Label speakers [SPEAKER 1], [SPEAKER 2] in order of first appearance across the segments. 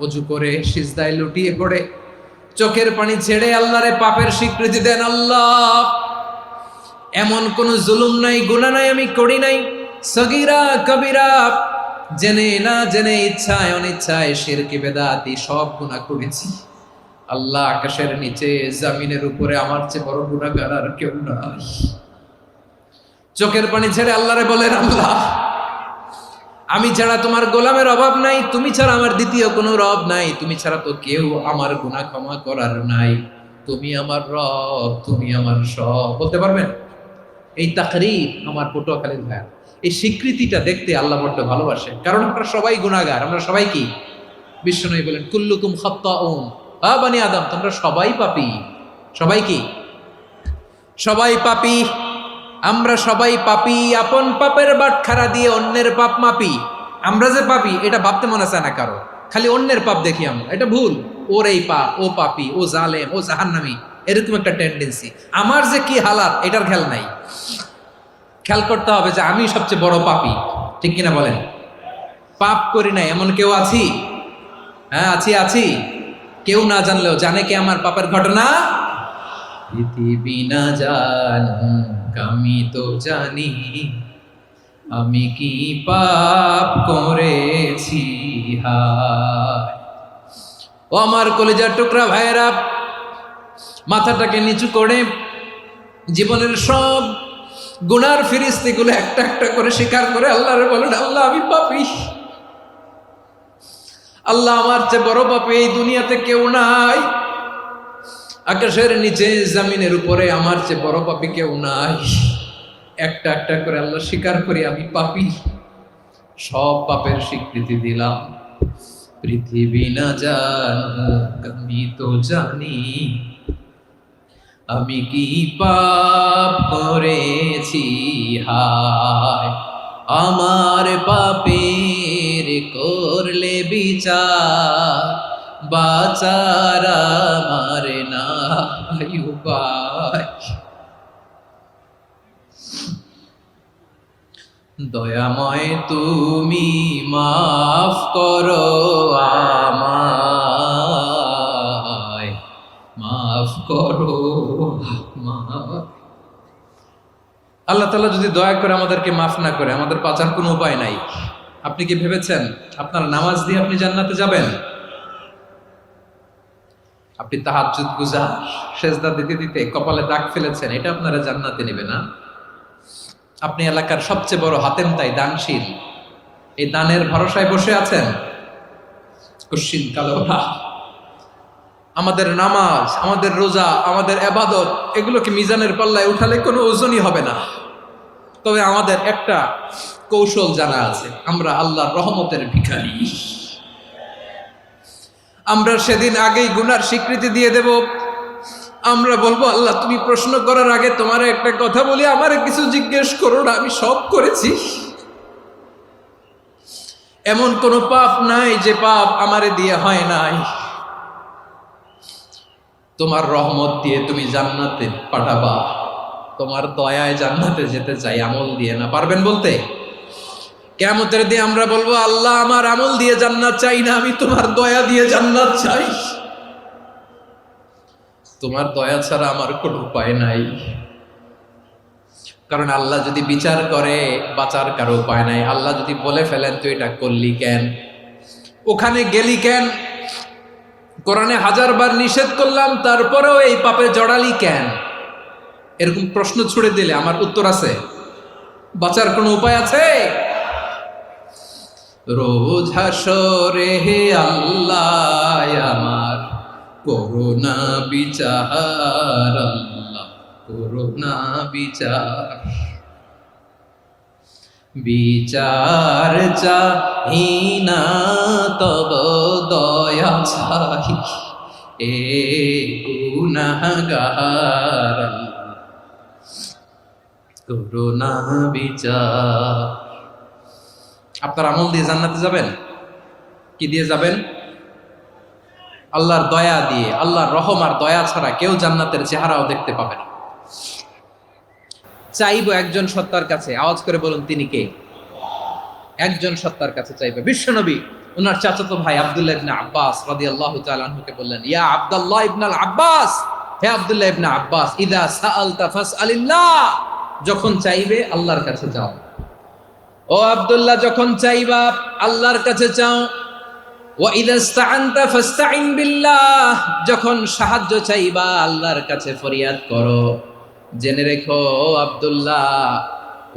[SPEAKER 1] অজু করে সিজদায় লুটিয়ে পড়ে চোখের পানি ছেড়ে আল্লাহরে পাপের স্বীকৃতি দেন। আল্লাহ, এমন কোন জুলুম নাই, গুনাহ নাই আমি করি নাই, সগীরা কবিরা, জেনে না জেনে, ইচ্ছায় অনিচ্ছায়, শিরকি বেদাতি সব গুনাহ করেছি। আল্লাহ, আকাশের নিচে জমিনের উপরে আমার চেয়ে বড় গুনাহগার আর কেউ নাই। চোখের পানি ছেড়ে আল্লাহরে বলেন, আল্লাহ, আমি ছাড়া তোমার গোলামের অভাব নাই, তুমি ছাড়া আমার দ্বিতীয় কোনো রব নাই, তুমি ছাড়া তো কেউ আমার গুনাহ ক্ষমা করার নাই, তুমি আমার রব, তুমি আমার সব। বলতে পারবেন? এই তাকরীর আমার পটুয়াখালীর ভাই, এই স্বীকৃতিটা দেখতে আল্লাহ বড্ড ভালোবাসে, কারণ আমরা সবাই গুনাহগার। আমরা সবাই কি? বিশ্বনবী বলেন, কুল্লুকুম খাত্তাউন, বানি আদম, তোমরা সবাই পাপী। সবাই কি? সবাই পাপী। আমরা সবাই পাপী। আপন পাপের বাটখারা দিয়ে অন্যের পাপ মাপি। আমরা যে পাপী এটা ভাবতে মনে চায় না কারো, খালি অন্যের পাপ দেখি আমরা, এটা ভুল। ওর এই পাপ, ও পাপী, ও জালেম, ও জাহান্নামী, এরকম একটা টেন্ডেন্সি। আমার যে কি হালাত এটার খেয়াল নাই। খেয়াল করতে হবে যে আমি সবচেয়ে বড় পাপী, ঠিক কিনা বলেন? পাপ করি নাই এমন কেউ আছি? হ্যাঁ, আছি। কেউ না জানলেও জানে কে আমার পাপের ঘটনা? পৃথিবী না জানুক আমি তো জানি, আমি কি পাপ করেছি হায়। ও আমার কলিজার টুকরা ভাইয়েরা, মাথাটাকে নিচু করে জীবনের সব গুনার ফিরিস্তিগুলো একটা একটা করে স্বীকার করে আল্লাহরে বলেন, আল্লাহ, আমি পাপী। আল্লাহ, আমার চেয়ে বড় পাপী এই দুনিয়াতে কেউ নাই। আকাশের নিচে জমিনের উপরে আমার চেয়ে বড় পাপী কেউ নাই। একটা একটা করে আল্লাহ স্বীকার করি আমি পাপী। সব পাপের স্বীকৃতি দিলাম। পৃথিবী না জানুক আমি তো জানি, আমি কি পাপ করেছি হায়। আমার পাপের করলে বিচার, বাঁচার আমার নাই উপায়। দয়াময় তুমি মাফ করো আমায়, মাফ করো আমায়। আল্লাহ তাআলা যদি দয়া করে আমাদেরকে মাফ না করে, আমাদের বাঁচার কোনো উপায় নাই। আপনি কি ভেবেছেন আপনার নামাজ দিয়ে আপনি জান্নাতে যাবেন? আপনি তাহাজ্জুদ গুজার, সেজদা দিতে দিতে কপালে দাগ ফেলেছেন, এটা আপনারা জান্নাতে নেবে না? আপনি এলাকার সবচেয়ে বড় হাতেম তাই, দানশীল, এই দানের ভরসায় বসে আছেন, কশিন কালো না। আমাদের নামাজ, আমাদের রোজা, আমাদের ইবাদত, এগুলোকে মিজানের পাল্লায় উঠালে কোনো ওজনই হবে না। তবে আমাদের একটা কৌশল জানা আছে, আমরা আল্লাহর রহমতের ভিখারি। আমরা সেদিন আগেই গুনার স্বীকৃতি দিয়ে দেব। আমরা বলবো, আল্লাহ, তুমি প্রশ্ন করার আগে তোমার একটা কথা বলি, আমারে কিছু জিজ্ঞেস করো না, আমি সব করেছি। এমন কোন পাপ নাই যে পাপ আমারে দিয়ে হয় নাই। তোমার রহমত দিয়ে তুমি জান্নাতে পাঠাবা, তোমার দয়ায় জান্নাতে যেতে চাই, আমল দিয়ে না। পারবেন বলতে? কিয়ামতের দিন আমরা বলবো, আল্লাহ, আমার আমল দিয়ে জান্নাত চাই না, আমি তোমার দয়া দিয়ে জান্নাত চাই। তোমার দয়া ছাড়া আমার কোনো উপায় নাই। কারণ আল্লাহ যদি বিচার করে, বাঁচার কারো উপায় নাই। আল্লাহ যদি বলে ফেলেন তুই এটা করলি কেন, ওখানে গেলি কেন, কোরআনে 1000 বার নিষেধ করলাম তারপরেও এই পাপে জড়ালি কেন, এরকম প্রশ্ন ছুড়ে দিলে আমার উত্তর আছে? বাঁচার কোনো উপায় আছে? রোজ হাসরে হে আল্লাহ আমার করুণা বিচার, আল্লাহ করুণা বিচার। বিচার চাহি না তব দয়া চাই, এ গুনাহগার, করুণা বিচার। আপনার আমল দিয়ে জান্নাতে যাবেন? কি দিয়ে যাবেন? আল্লাহর দয়া দিয়ে। আল্লাহর রহম আর দয়া ছাড়া কেউ জান্নাতের চেহারাও দেখতে পাবে না। চাইবো একজন সত্তার কাছে, আওয়াজ করে বলুন তিনি কে? একজন সত্তার কাছে চাইবে, বিশ্বনবী ওনার চাচাতো ভাই আব্দুল্লাহ ইবনে আব্বাস রাদিয়াল্লাহু তাআলা আনহুকে বললেন, ইয়া আব্দুল্লাহ ইবনে আব্বাস, হে আব্দুল্লাহ ইবনে আব্বাস, ইযা সাআলতা ফাসআলিল্লাহ, যখন চাইবে আল্লাহর কাছে যাও। ও আব্দুল্লাহ, যখন চাইবা আল্লাহর কাছে চাও। ওয়া ইযা ইসতাআনতা ফাসতাইন বিল্লাহ, যখন সাহায্য চাইবা আল্লাহর কাছে ফরিয়াদ করো। জেনে রেখো ও আব্দুল্লাহ,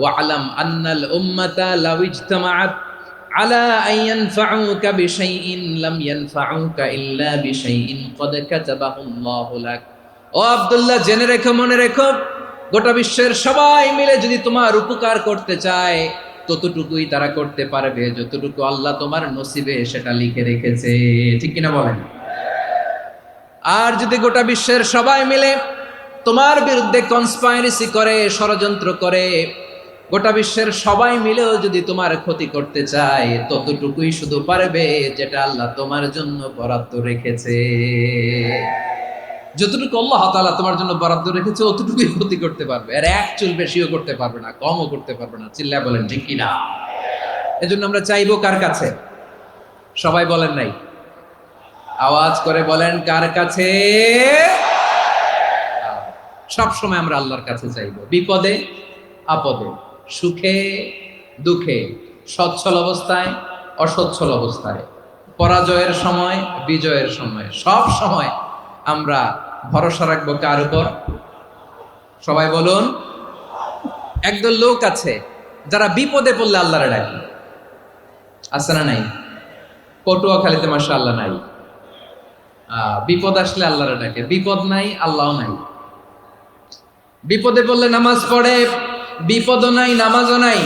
[SPEAKER 1] ওয়া'লাম আন্নাল উম্মাতা লাউ ইজতামাআত আলা আন ইয়ানফাউকা বিশাইইন লাম ইয়ানফাউকা ইল্লা বিশাইইন ক্বাদ কাতাবাহু আল্লাহু লাক। ও আব্দুল্লাহ, জেনে রেখো, মনে রেখো, গোটা বিশ্বের সবাই মিলে যদি তোমার উপকার করতে চায় ততটুকুই তারা করতে পারবে যতটুকু আল্লাহ তোমার নসিবে সেটা লিখে রেখেছে। ঠিক কিনা বলেন? আর যদি গোটা বিশ্বের সবাই মিলে তোমার বিরুদ্ধে কনস্পাইরেসি করে, ষড়যন্ত্র করে, গোটা বিশ্বের সবাই মিলেও যদি তোমার ক্ষতি করতে চায় ততটুকুই শুধু পারবে যেটা আল্লাহ তোমার জন্য বরাদ্দ রেখেছে। যতটুকু আল্লাহ তাআলা তোমার জন্য বরাদ্দ রেখেছে অতটুকুই ক্ষতি করতে পারবে, আর এক চুল বেশিও করতে পারবে না, কমও করতে পারবে না। চিল্লায় বলেন ঠিক কিনা? এজন্য আমরা চাইবো কার কাছে? সবাই বলেন নাই, আওয়াজ করে বলেন কার কাছে? সব সময় আমরা আল্লাহর কাছে চাইবো, বিপদে আপদে, সুখে দুঃখে, সচ্ছল অবস্থায় অসচ্ছল অবস্থায়, পরাজয়ের সময় বিজয়ের সময়, সব সময় আমরা ভরসা রাখবো কার উপর? সবাই বলুন। একদল লোক আছে যারা বিপদে পড়লে আল্লাহরে ডাকে, আছে না নাই? পটুয়াখালীতে মাশাআল্লাহ নাই। বিপদ আসলে আল্লাহরে ডাকে, বিপদ নাই আল্লাহও নাই। বিপদে পড়লে নামাজ পড়ে, বিপদও নাই নামাজও নাই।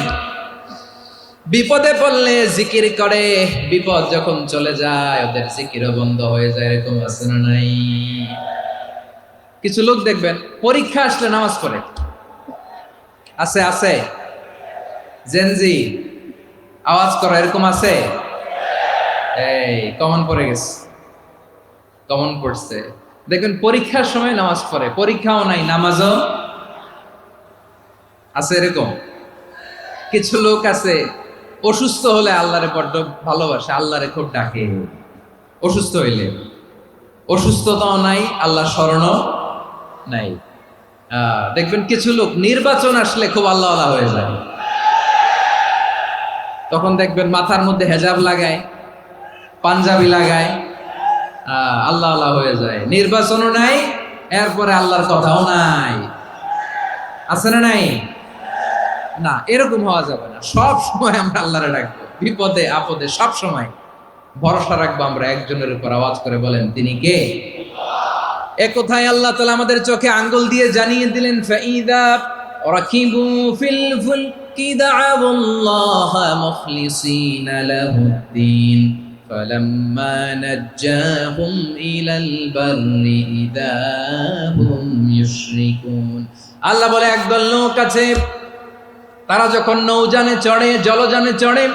[SPEAKER 1] বিপদে পড়লে জিকির করে, বিপদ যখন চলে যায় ওদের জিকিরও বন্ধ হয়ে যায়। এরকম আছে না নাই? কিছু লোক দেখবেন পরীক্ষা আসলে নামাজ পড়ে, আছে আছে। জেনজি আওয়াজ করো, এরকম আছে? এই কমন পড়ে গেছে, কমন পড়ছে। দেখবেন পরীক্ষার সময় নামাজ পড়ে, পরীক্ষাও নাই নামাজও আছে। এরকম কিছু লোক আছে অসুস্থ হলে আল্লাহরে বড্ড ভালোবাসে, আল্লাহরে খুব ডাকে। অসুস্থ হইলে অসুস্থতাও নাই, আল্লাহ স্মরণও নাই। দেখবেন কিছু লোক নির্বাচন আসলে খুব আল্লাহওয়ালা হয়ে যায়, তখন দেখবেন মাথার মধ্যে হেজাব লাগায়, পাঞ্জাবি লাগায়, আল্লাহওয়ালা হয়ে যায়। নির্বাচনও নাই, এরপরে আল্লাহর কথাও নাই। আছে না নাই? না, এরকম হওয়া যাবে না। সব সময় আমরা আল্লাহরে ডাকবো, বিপদে আপদে সব সময় ভরসা রাখবো আমরা একজনের উপর। আওয়াজ করে বলেন তিনি কে? এ কোথায় আল্লাহ তাআলা আমাদের চোখে আঙ্গুল দিয়ে জানিয়ে দিলেন, ফাইদা রাকিবু ফিল ফুলকি দা'আবুল্লাহ মুখলিসিনা লাহুদ্দিন ফালাম্মা নাজ্জাহুম ইলাল বাররি ইযা হুম ইউশরিকুন। আল্লাহ বলে একদল লোক আছে, তারা যখন নৌযানে চড়ে, জলযানে চড়ে,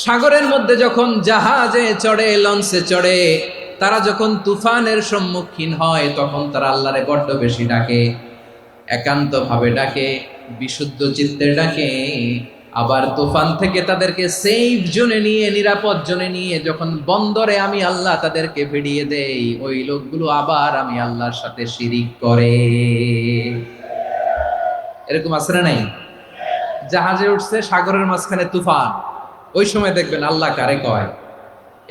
[SPEAKER 1] সাগরের মধ্যে যখন জাহাজে চড়ে, লঞ্চে চড়ে, তারা যখন তুফানের সম্মুখীন হয় তখন তারা আল্লাহরে বড্ড বেশি ডাকে, একান্ত ভাবে ডাকে, বিশুদ্ধ চিত্তে ডাকে। আবার তুফান থেকে তাদেরকে সেফ জোনে নিয়ে, নিরাপদ জোনে নিয়ে যখন বন্দরে আমি আল্লাহ তাদেরকে ভিড়িয়ে দেই, ওই লোকগুলো আবার আমি আল্লাহর সাথে শিরিক করে। এরকম আছে না নাই? জাহাজে উঠছে, সাগরের মাঝখানে তুফান, ওই সময় দেখবেন আল্লাহ কারে কয়।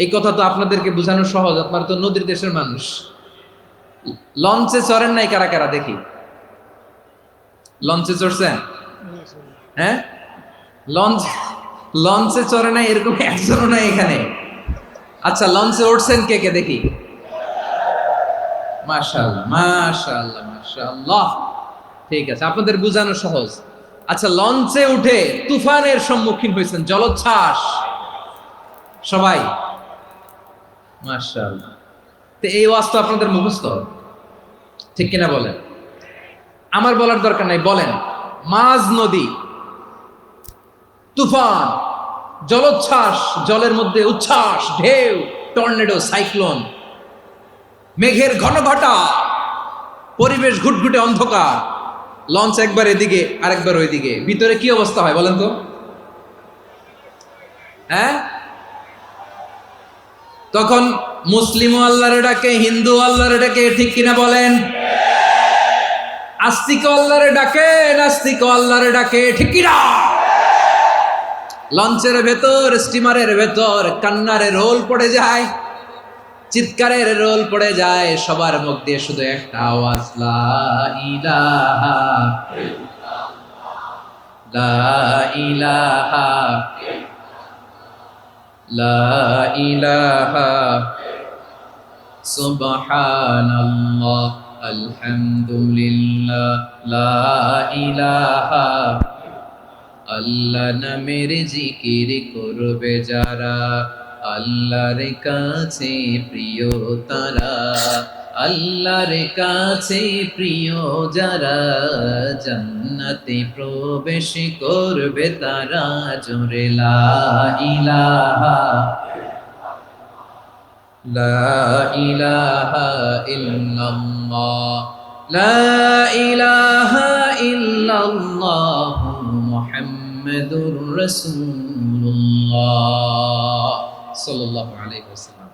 [SPEAKER 1] এই কথা তো আপনাদেরকে বোঝানো সহজ, আপনারা তো নদীর দেশের মানুষ। লঞ্চে চড়েন নাই কারা কারা দেখি? লঞ্চে চড়ছেন? হ্যাঁ, লঞ্চে চড়ে নাই এরকম একজনও নাই এখানে। আচ্ছা, লঞ্চে উঠছেন কে কে দেখি? মাশাআল্লাহ মাশাআল্লাহ মাশাআল্লাহ। ঠিক আছে, আপনাদের বোঝানো সহজ। আচ্ছা, লঞ্চে উঠে তুফানের সম্মুখীন হয়েছেন, জলোচ্ছ্বাস সবাই? মাশাআল্লাহ। তো এই ওয়াজ তো আপনাদের মুখস্থ, ঠিক কিনা বলেন? আমার বলার দরকার নাই, বলেন। মাঝ নদী, তুফান, জলোচ্ছ্বাস, জলের মধ্যে উচ্ছ্বাস, ঢেউ, টর্নেডো, সাইক্লোন, মেঘের ঘনঘটা, পরিবেশ ঘুটঘুটে অন্ধকার, লঞ্চ একবার এদিকে আরেকবার ওইদিকে, ভিতরে কি অবস্থা হয় বলেন তো? হ্যাঁ, তখন মুসলিমও আল্লাহরে ডাকে, হিন্দু আল্লাহরে ডাকে, ঠিক কিনা বলেন? আস্তিক আল্লাহরে ডাকে, নাস্তিক আল্লাহরে ডাকে, ঠিক কিনা? লঞ্চের ভেতর, স্টিমারের ভেতর কান্নারে রোল পড়ে যায়, চিৎকারের রোল পড়ে যায়, সবার মুখ দিয়ে শুধু একটা আওয়াজ, লা ইলাহা লা ইলাহা লা ইলাহা সুবহানাল্লাহ আলহামদুলিল্লাহ লা ইলাহা। আল্লাহ নামের জিকির করবে যারা, আল্লাহর কাছে প্রিয় তারা, আল্লাহর কাছে প্রিয় যারা, জান্নাতে প্রবেশ করবে তারা, জোরে লা ইলাহা লা ইলাহা ইল্লাল্লাহ লা ইলাহা ইল্লাল্লাহ মুহাম্মাদুর রাসূলুল্লাহ সাল্লাল্লাহু আলাইহি ওয়াসাল্লাম।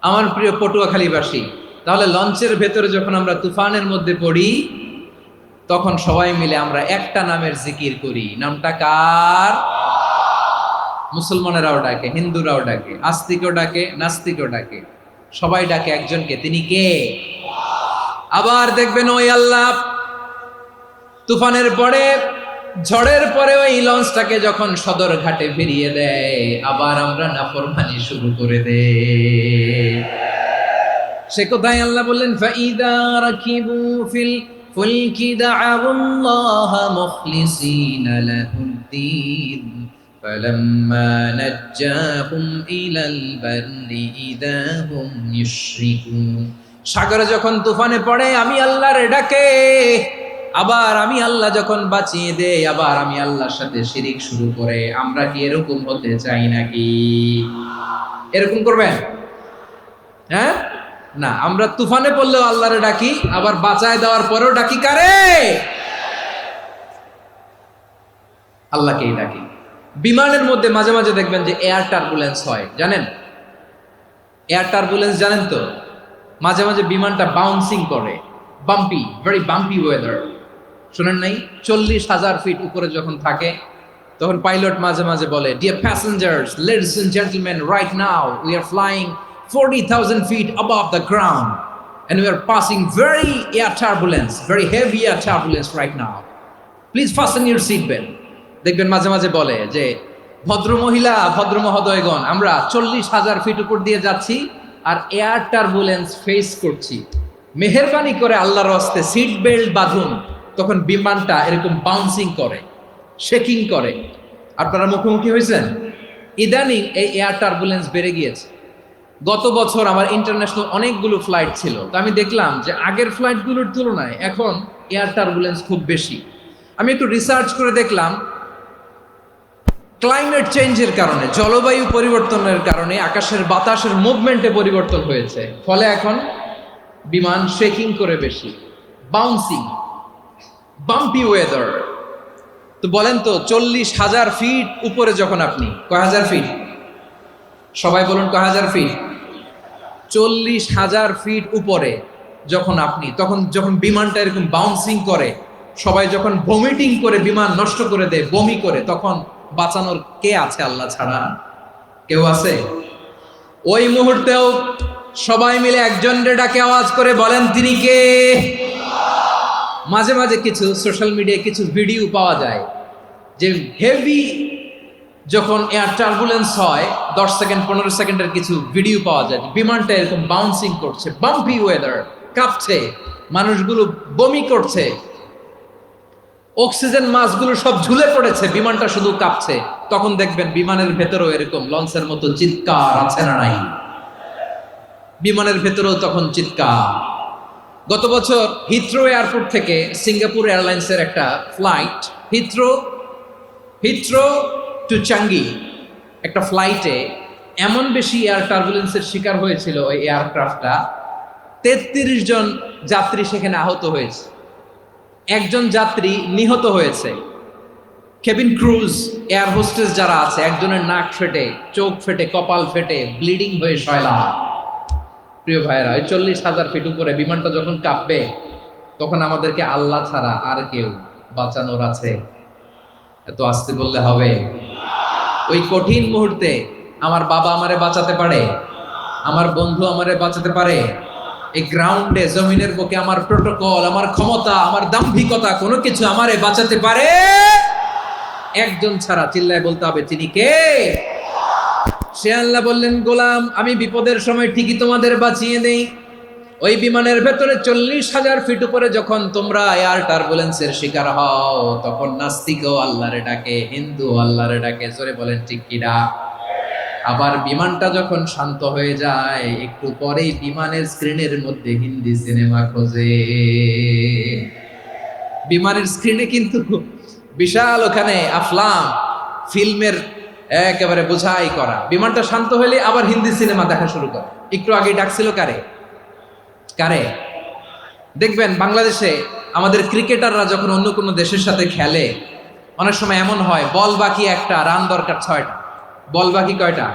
[SPEAKER 1] আমার প্রিয় পটুয়াখালীবাসী, তাহলে লঞ্চের ভেতরে যখন আমরা তুফানের মধ্যে পড়ি, তখন সবাই মিলে আমরা একটা নামের জিকির করি। নামটা কার? মুসলমানেরাও ডাকে, হিন্দুরাও ডাকে, আস্তিকও ডাকে, নাস্তিকও ডাকে, সবাই ডাকে একজনকে। তিনি কে? আবার দেখবেন ওই আল্লাহ তুফানের পরে, ঝড়ের পরে ওই লঞ্চটাকে যখন সদর ঘাটে ফিরিয়ে দেয়, আবার আমরা নাফরমানি শুরু করে দেই। সে কোথায় আল্লাহ বললেন, ফাইদা রাকিবু ফিল ফুলকি দা'আউল্লাহ মুখলিসিনা লাহুদ্দিন ফালাম্মা নাজ্জাহুম ইলাল বাররি ইযা হুম ইউশরিকুন। সাগরে যখন তুফানে পড়ে আমি আল্লাহর ডাকে, আবার আমি আল্লাহ যখন বাঁচিয়ে দেই, আবার আমি আল্লাহর সাথে শিরিক শুরু করে। আমরা কি এরকম হতে চাই নাকি? এরকম করবেন? হ্যাঁ না, আমরা তুফানে পড়লেও আল্লাহরে ডাকি, আবার বাঁচায় দেওয়ার পরেও ডাকি কারে? আল্লাহকেই ডাকি। বিমানের মধ্যে মাঝে মাঝে দেখবেন যে এয়ার টার্বুলেন্স হয়, জানেন? এয়ার টার্বুলেন্স জানেন তো? মাঝে মাঝে বিমানটা বাউন্সিং করে, বাম্পি, ভেরি বাম্পি ওয়েদার। শুনেন নাই? 40,000 ফিট উপরে যখন থাকে, তখন পাইলট মাঝে মাঝে বলে, dear passengers, ladies and gentleman, right now we are flying 40,000 feet above the ground and we are passing very air turbulence, very heavy air turbulence right now. Please fasten your seat belt. দেখবেন মাঝে মাঝে বলে যে, ভদ্র মহিলা, ভদ্র মহোদয়গণ, আমরা 40,000 ফিট উপর দিয়ে যাচ্ছি আর এয়ার টার্বুলেন্স ফেস করছি, মেহেরবানি করে আল্লাহর হস্তে সিট বেল্ট বাঁধুন। তখন বিমানটা এরকম বাউন্সিং করে, শেকিং করে। আপনারা মুখোমুখি হয়েছেন? ইদানিং এই এয়ার টার্বুলেন্স বেড়ে গিয়েছে। গত বছর আমার ইন্টারন্যাশনাল অনেকগুলো ফ্লাইট ছিল, তো আমি দেখলাম যে আগের ফ্লাইটগুলোর তুলনায় এখন এয়ার টার্বুলেন্স খুব বেশি। আমি একটু রিসার্চ করে দেখলাম, ক্লাইমেট চেঞ্জের কারণে, জলবায়ু পরিবর্তনের কারণে আকাশের বাতাসের মুভমেন্টে পরিবর্তন হয়েছে, ফলে এখন বিমান শেকিং করে বেশি, বাউন্সিং, বাম্পি ওয়েদার। তো বলেন তো, 40,000 ফিট উপরে যখন আপনি, কয় হাজার ফিট? সবাই বলুন কয় হাজার ফিট? 40,000 ফিট উপরে যখন আপনি, তখন যখন বিমানটা এরকম বাউন্সিং করে, সবাই যখন ভমিটিং করে বিমান নষ্ট করে দেয়, বমি করে, তখন বাঁচানোর কে আছে আল্লাহ ছাড়া? কেউ আছে? ওই মুহূর্তেও সবাই মিলে একজনের ডাকে আওয়াজ করে বলেন, তিনি কে? মাঝে মাঝে কিছু সোশ্যাল মিডিয়ায় কিছু ভিডিও পাওয়া যায় যে হেভি যখন এয়ার টার্বুলেন্স হয়, 10 সেকেন্ড 15 সেকেন্ডের কিছু ভিডিও পাওয়া যায়, বিমানটা এরকম বাউন্সিং করছে, বাম্পি ওয়েদার, কাঁপছে, মানুষগুলো বমি করছে, অক্সিজেন মাস্কগুলো সব ঝুলে পড়েছে, বিমানটা শুধু কাঁপছে। তখন দেখবেন বিমানের ভেতরেও এরকম লঞ্চের মতো চিৎকার আছে না নাই? বিমানের ভেতরেও তখন চিৎকার। গত বছর হিথ্রো এয়ারপোর্ট থেকে সিঙ্গাপুর এয়ারলাইন্সের একটা ফ্লাইট, হিথ্রো টু চাঙ্গি, একটা ফ্লাইটে এমন বেশি এয়ার টার্বুলেন্সের শিকার হয়েছিল ওই এয়ারক্রাফটটা, 33 জন যাত্রী সেখানে আহত হয়েছে, একজন যাত্রী নিহত হয়েছে। কেবিন ক্রুজ, এয়ার হোস্টেস যারা আছে, একজনের নাক ফেটে, চোখ ফেটে, কপাল ফেটে, ব্লিডিং হয়ে শয়লা। প্রিয় ভাইরা, ওই 40,000 ফিট উপরে বিমানটা যখন কাঁপবে, তখন আমাদেরকে আল্লাহ ছাড়া আর কেউ বাঁচানোর আছে? এত আস্তে বললে হবে? ওই কঠিন মুহূর্তে আমার বাবা আমারে বাঁচাতে পারে, আমার বন্ধু আমারে বাঁচাতে পারে। এই গ্রাউন্ডে, জমিনের বুকে আমার প্রোটোকল, আমার ক্ষমতা, আমার দাম্ভিকতা কোনো কিছু আমারে বাঁচাতে পারে? একজন ছাড়া, চিল্লায় বলতে হবে, তিনি কে? সে আল্লাহ বললেন, গোলাম আমি বিপদের সময় ঠিকই তোমাদের বাঁচিয়ে দেই। ওই বিমানের ভেতরে 40,000 ফিট উপরে যখন তোমরা এয়ার টার্বুলেন্সের শিকার হও, তখন নাস্তিকও আল্লাহরে ডাকে, হিন্দু আল্লাহরে ডাকে। জোরে বলেন ঠিক কিনা? আবার বিমানটা যখন শান্ত হয়ে যায়, একটু পরেই বিমানের স্ক্রিনের মধ্যে হিন্দি সিনেমা খোঁজে। বিমানের স্ক্রিনে কিন্তু বিশাল ওখানে আফলাম ফিল্মের একেবারে বোঝাই করা। বিমানটা শান্ত হইলে আবার হিন্দি সিনেমা দেখা শুরু করে। একটু আগে ডাকছিল কারে? কারে? দেখবেন বাংলাদেশে আমাদের ক্রিকেটাররা যখন অন্য কোনো দেশের সাথে খেলে, অনেক সময় এমন হয়, বল বাকি একটা, রান দরকার 6টা। বল বাকি কয়টা?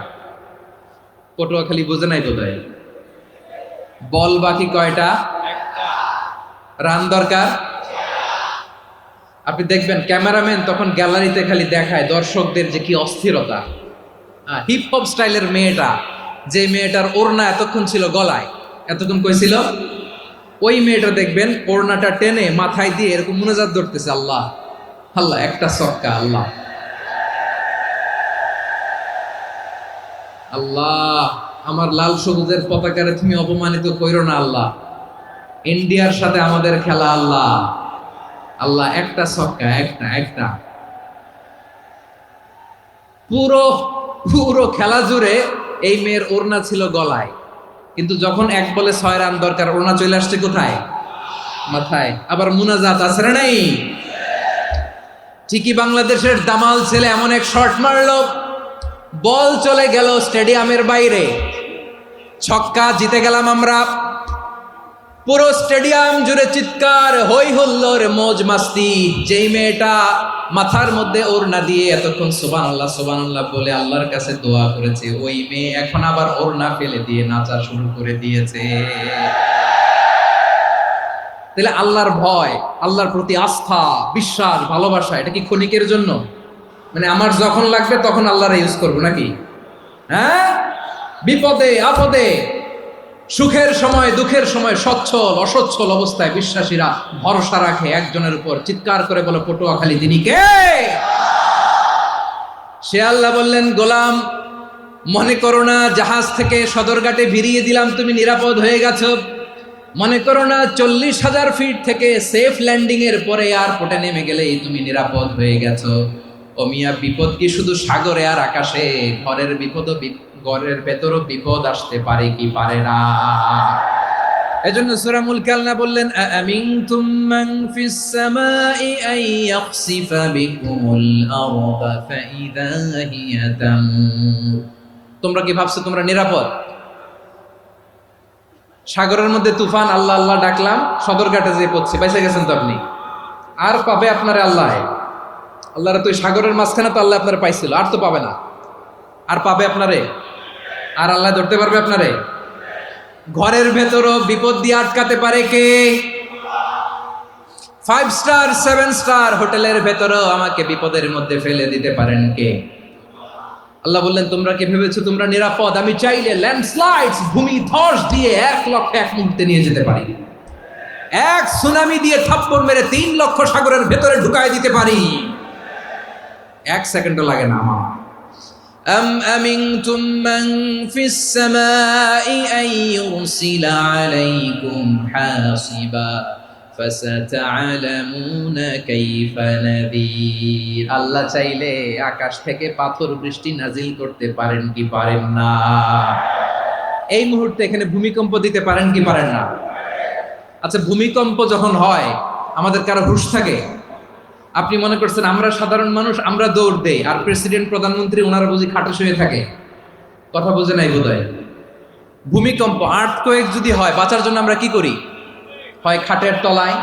[SPEAKER 1] পটুয়াখালী বুঝে নাই বোধহয়। বল বাকি কয়টা? রান দরকার। আপনি দেখবেন ক্যামেরাম্যান তখন গ্যালারিতে খালি দেখায় দর্শকদের যে কি অস্থিরতা। হিপ হপ স্টাইলের মেয়েটা, যে মেয়েটার ওড়না এতক্ষণ ছিল গলায়, এতক্ষণ কইছিল, ওই মেয়েটা দেখবেন ওড়নাটা টেনে মাথায় দিয়ে এরকম মুনাজাত ধরতেছে, আল্লাহ আল্লাহ, একটা সক্কা, আল্লাহ আল্লাহ, আমার লাল সবুজের পতাকারে তুমি অপমানিত কইরো না আল্লাহ, ইন্ডিয়ার সাথে আমাদের খেলা আল্লাহ আল্লাহ, একটা সক্কা, একটা একটা। পুরো পুরো খেলা জুড়ে এই মেয়ের ওড়না ছিল গলায়, কিন্তু যখন এক বলে 6 রান দরকার, ওড়না চলে আসছে কোথায়? মাথায়। আবার মুনাজাত আছে না নাই? ঠিকই বাংলাদেশের দামাল ছেলে এমন এক শট মারলো, বল চলে গেল স্টেডিয়ামের বাইরে, ছক্কা, জিতে গেলাম আমরা। পুরো স্টেডিয়াম জুড়ে চিৎকার, হই হুল্লোড়, মৌজ মাস্তি। যেই মেয়েটা মাথার মধ্যে ওড়না দিয়ে এতক্ষণ সুবহানাল্লাহ সুবহানাল্লাহ বলে আল্লাহর কাছে দোয়া করেছে, ওই মেয়ে এখন আবার ওড়না ফেলে দিয়ে নাচা শুরু করে দিয়েছে। তাহলে আল্লাহর ভয়, আল্লাহর প্রতি আস্থা, বিশ্বাস, ভালোবাসা, এটা কি ক্ষণিকের জন্য? মানে আমার যখন লাগবে তখন আল্লাহর ইউজ করবো নাকি? হ্যাঁ, বিপদে আপদে, সুখের সময় দুঃখের সময়, সচ্ছল অসচ্ছল অবস্থায় বিশ্বাসীরা ভরসা রাখে একজনের উপর। চিৎকার করে বলে, পটুয়াখালী তিনি কে? সে আল্লাহ বললেন, গোলাম মনে করো না জাহাজ থেকে সদরঘাটে ভিড়িয়ে দিলাম, তুমি নিরাপদ হয়ে গেছো। মনে করো না 40,000 ফিট থেকে সেফ ল্যান্ডিং এর পরে এয়ারপোর্টে নেমে গেলেই তুমি নিরাপদ হয়ে গেছো। ও মিয়া, বিপদ কি শুধু সাগরে আর আকাশে? ঘরের বিপদও, ঘরের ভেতরও বিপদ আসতে পারে কি পারে না? এজন্য সূরা মুলক আল্লাহ বললেন, আমিনতুম মান ফিস সামাই আন ইয়াখসিফা বিকুমুল আরদা ফাইযা হিয়া তামুর। তোমরা কি ভাবছো তোমরা নিরাপদ? সাগরের মধ্যে তুফান, আল্লাহ আল্লাহ ডাকলাম, সদরঘাটে যেয়ে পড়ছে, বেঁচে গেছেন তো আপনি। আর পাবে আপনারে আল্লাহ? আল্লাহরে তো সাগরের মাঝখানে তো আল্লাহ আপনারে পাইছিল, আর তো পাবে না। আর পাবে আপনারে? আর আল্লাহ ধরতে পারবে আপনারে? ঘরের ভেতরও বিপদ দিয়ে আটকাতে পারে কে? 5 স্টার 7 স্টার হোটেলের ভেতরও আমাকে বিপদের মধ্যে ফেলে দিতে পারেন কে? আল্লাহ বললেন, তোমরা কি ভেবেছো তোমরা নিরাপদ? আমি চাইলে ল্যান্ডস্লাইডস, ভূমি ধস দিয়ে 1 লক্ষ এক মুহূর্তে নিয়ে যেতে পারি। এক সুনামি দিয়ে থাপ্পড় মেরে 3 লক্ষ সাগরের ভেতরে ঢুকায় দিতে পারি। 1 সেকেন্ডও লাগে না আমার। أم أمنتم من في السماء أن يرسل عليكم حاصبا فستعلمون كيف نذير। আল্লাহ চাইলে আকাশ থেকে পাথর বৃষ্টি নাজিল করতে পারেন কি পারেন না? এই মুহূর্তে এখানে ভূমিকম্প দিতে পারেন কি পারেন না? আচ্ছা, ভূমিকম্প যখন হয় আমাদের কারো হুঁশ থাকে? আপনি মনে করছেন আমরা সাধারণ মানুষ, আমরা দৌড় দেই, আর প্রেসিডেন্ট প্রধানমন্ত্রী ওনারা বুঝি খাটে শুয়ে থাকে? কথা বুঝে নাই বোধহয়। ভূমিকম্প, আর্থকোয়েক যদি হয়, বাঁচার জন্য আমরা কি করি? হয় খাটের তলায়,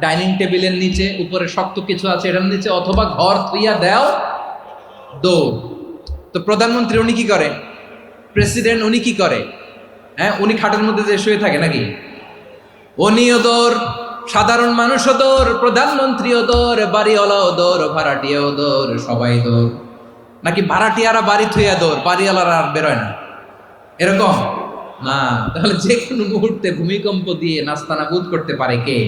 [SPEAKER 1] ডাইনিং টেবিলের নিচে, উপরে শক্ত কিছু আছে এটার নিচে, অথবা ঘর থুইয়া দেও দৌড়। তো প্রধানমন্ত্রী উনি কি করে, প্রেসিডেন্ট উনি কি করে? হ্যাঁ, উনি খাটের মধ্যে যে শুয়ে থাকে নাকি? উনিও দৌড়, সাধারণ মানুষও দৌড়, প্রধানমন্ত্রীও দৌড়, বাড়িওয়ালাও দৌড়, ভাড়াটিয়াও দৌড়, সবাই দৌড়। নাকি ভাড়াটিয়ারা বাড়ি থুইয়া দৌড়, বাড়িওয়ালারা আর বেরোয় না? এরকম না। তাহলে যে কোনো মুহূর্তে ভূমিকম্প দিয়ে নাস্তানাবুদ করতে পারে কে?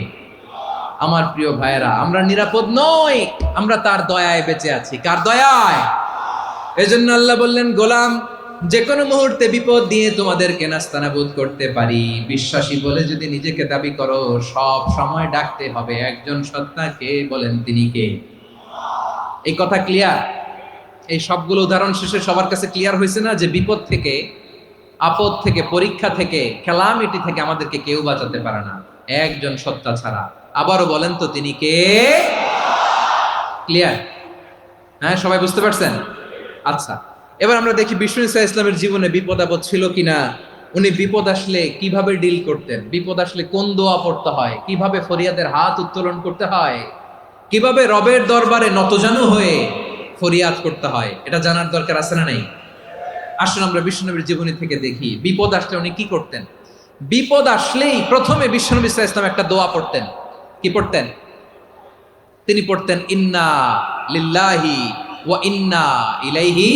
[SPEAKER 1] আমার প্রিয় ভাইয়েরা, আমরা নিরাপদ নই, আমরা তার দয়ায় বেঁচে আছি। কার দয়ায়? এজন্য আল্লাহ বললেন, গোলাম, যে কোনো মুহূর্তে বিপদ দিয়ে তোমাদেরকে নাস্তানাবুদ করতে পারি। বিশ্বাসী বলে যদি নিজেকে দাবি করো, সব সময় ডাকতে হবে একজন সত্তাকে। বলেন তিনি কে? এই কথা ক্লিয়ার? এই সবগুলো উদাহরণ শেষে সবার কাছে ক্লিয়ার হয়েছে না যে বিপদ থেকে, আপদ থেকে, পরীক্ষা থেকে, ক্যালামিটি থেকে আমাদেরকে কেউ বাঁচাতে পারে না একজন সত্তা ছাড়া। আবারও বলেন তো তিনি কে? ক্লিয়ার? হ্যাঁ, সবাই বুঝতে পারছেন? আচ্ছা, এবার আমরা দেখি বিষ্ণু ইসা ইসলামের জীবনে বিপদ আপদ ছিল কিনা। উনি বিপদ আসলে কিভাবে ডিল করতেন, বিপদ আসলে কোন দোয়া পড়তে হয়, কিভাবে ফরিয়াদের হাত উত্তোলন করতে হয়, কিভাবে রবের দরবারে নতজানু হয়ে ফরিয়াদ করতে হয়, এটা জানার দরকার আছে না নাই? আসলে আমরা বিশ্বনবীর জীবনী থেকে দেখি বিপদ আসলে উনি কি করতেন। বিপদ আসলেই প্রথমে বিশ্বনবী ইসা ইসলাম একটা দোয়া পড়তেন। কি পড়তেন? তিনি পড়তেন, ইন্না লিল্লাহি ওয়া ইন্না ইলাইহি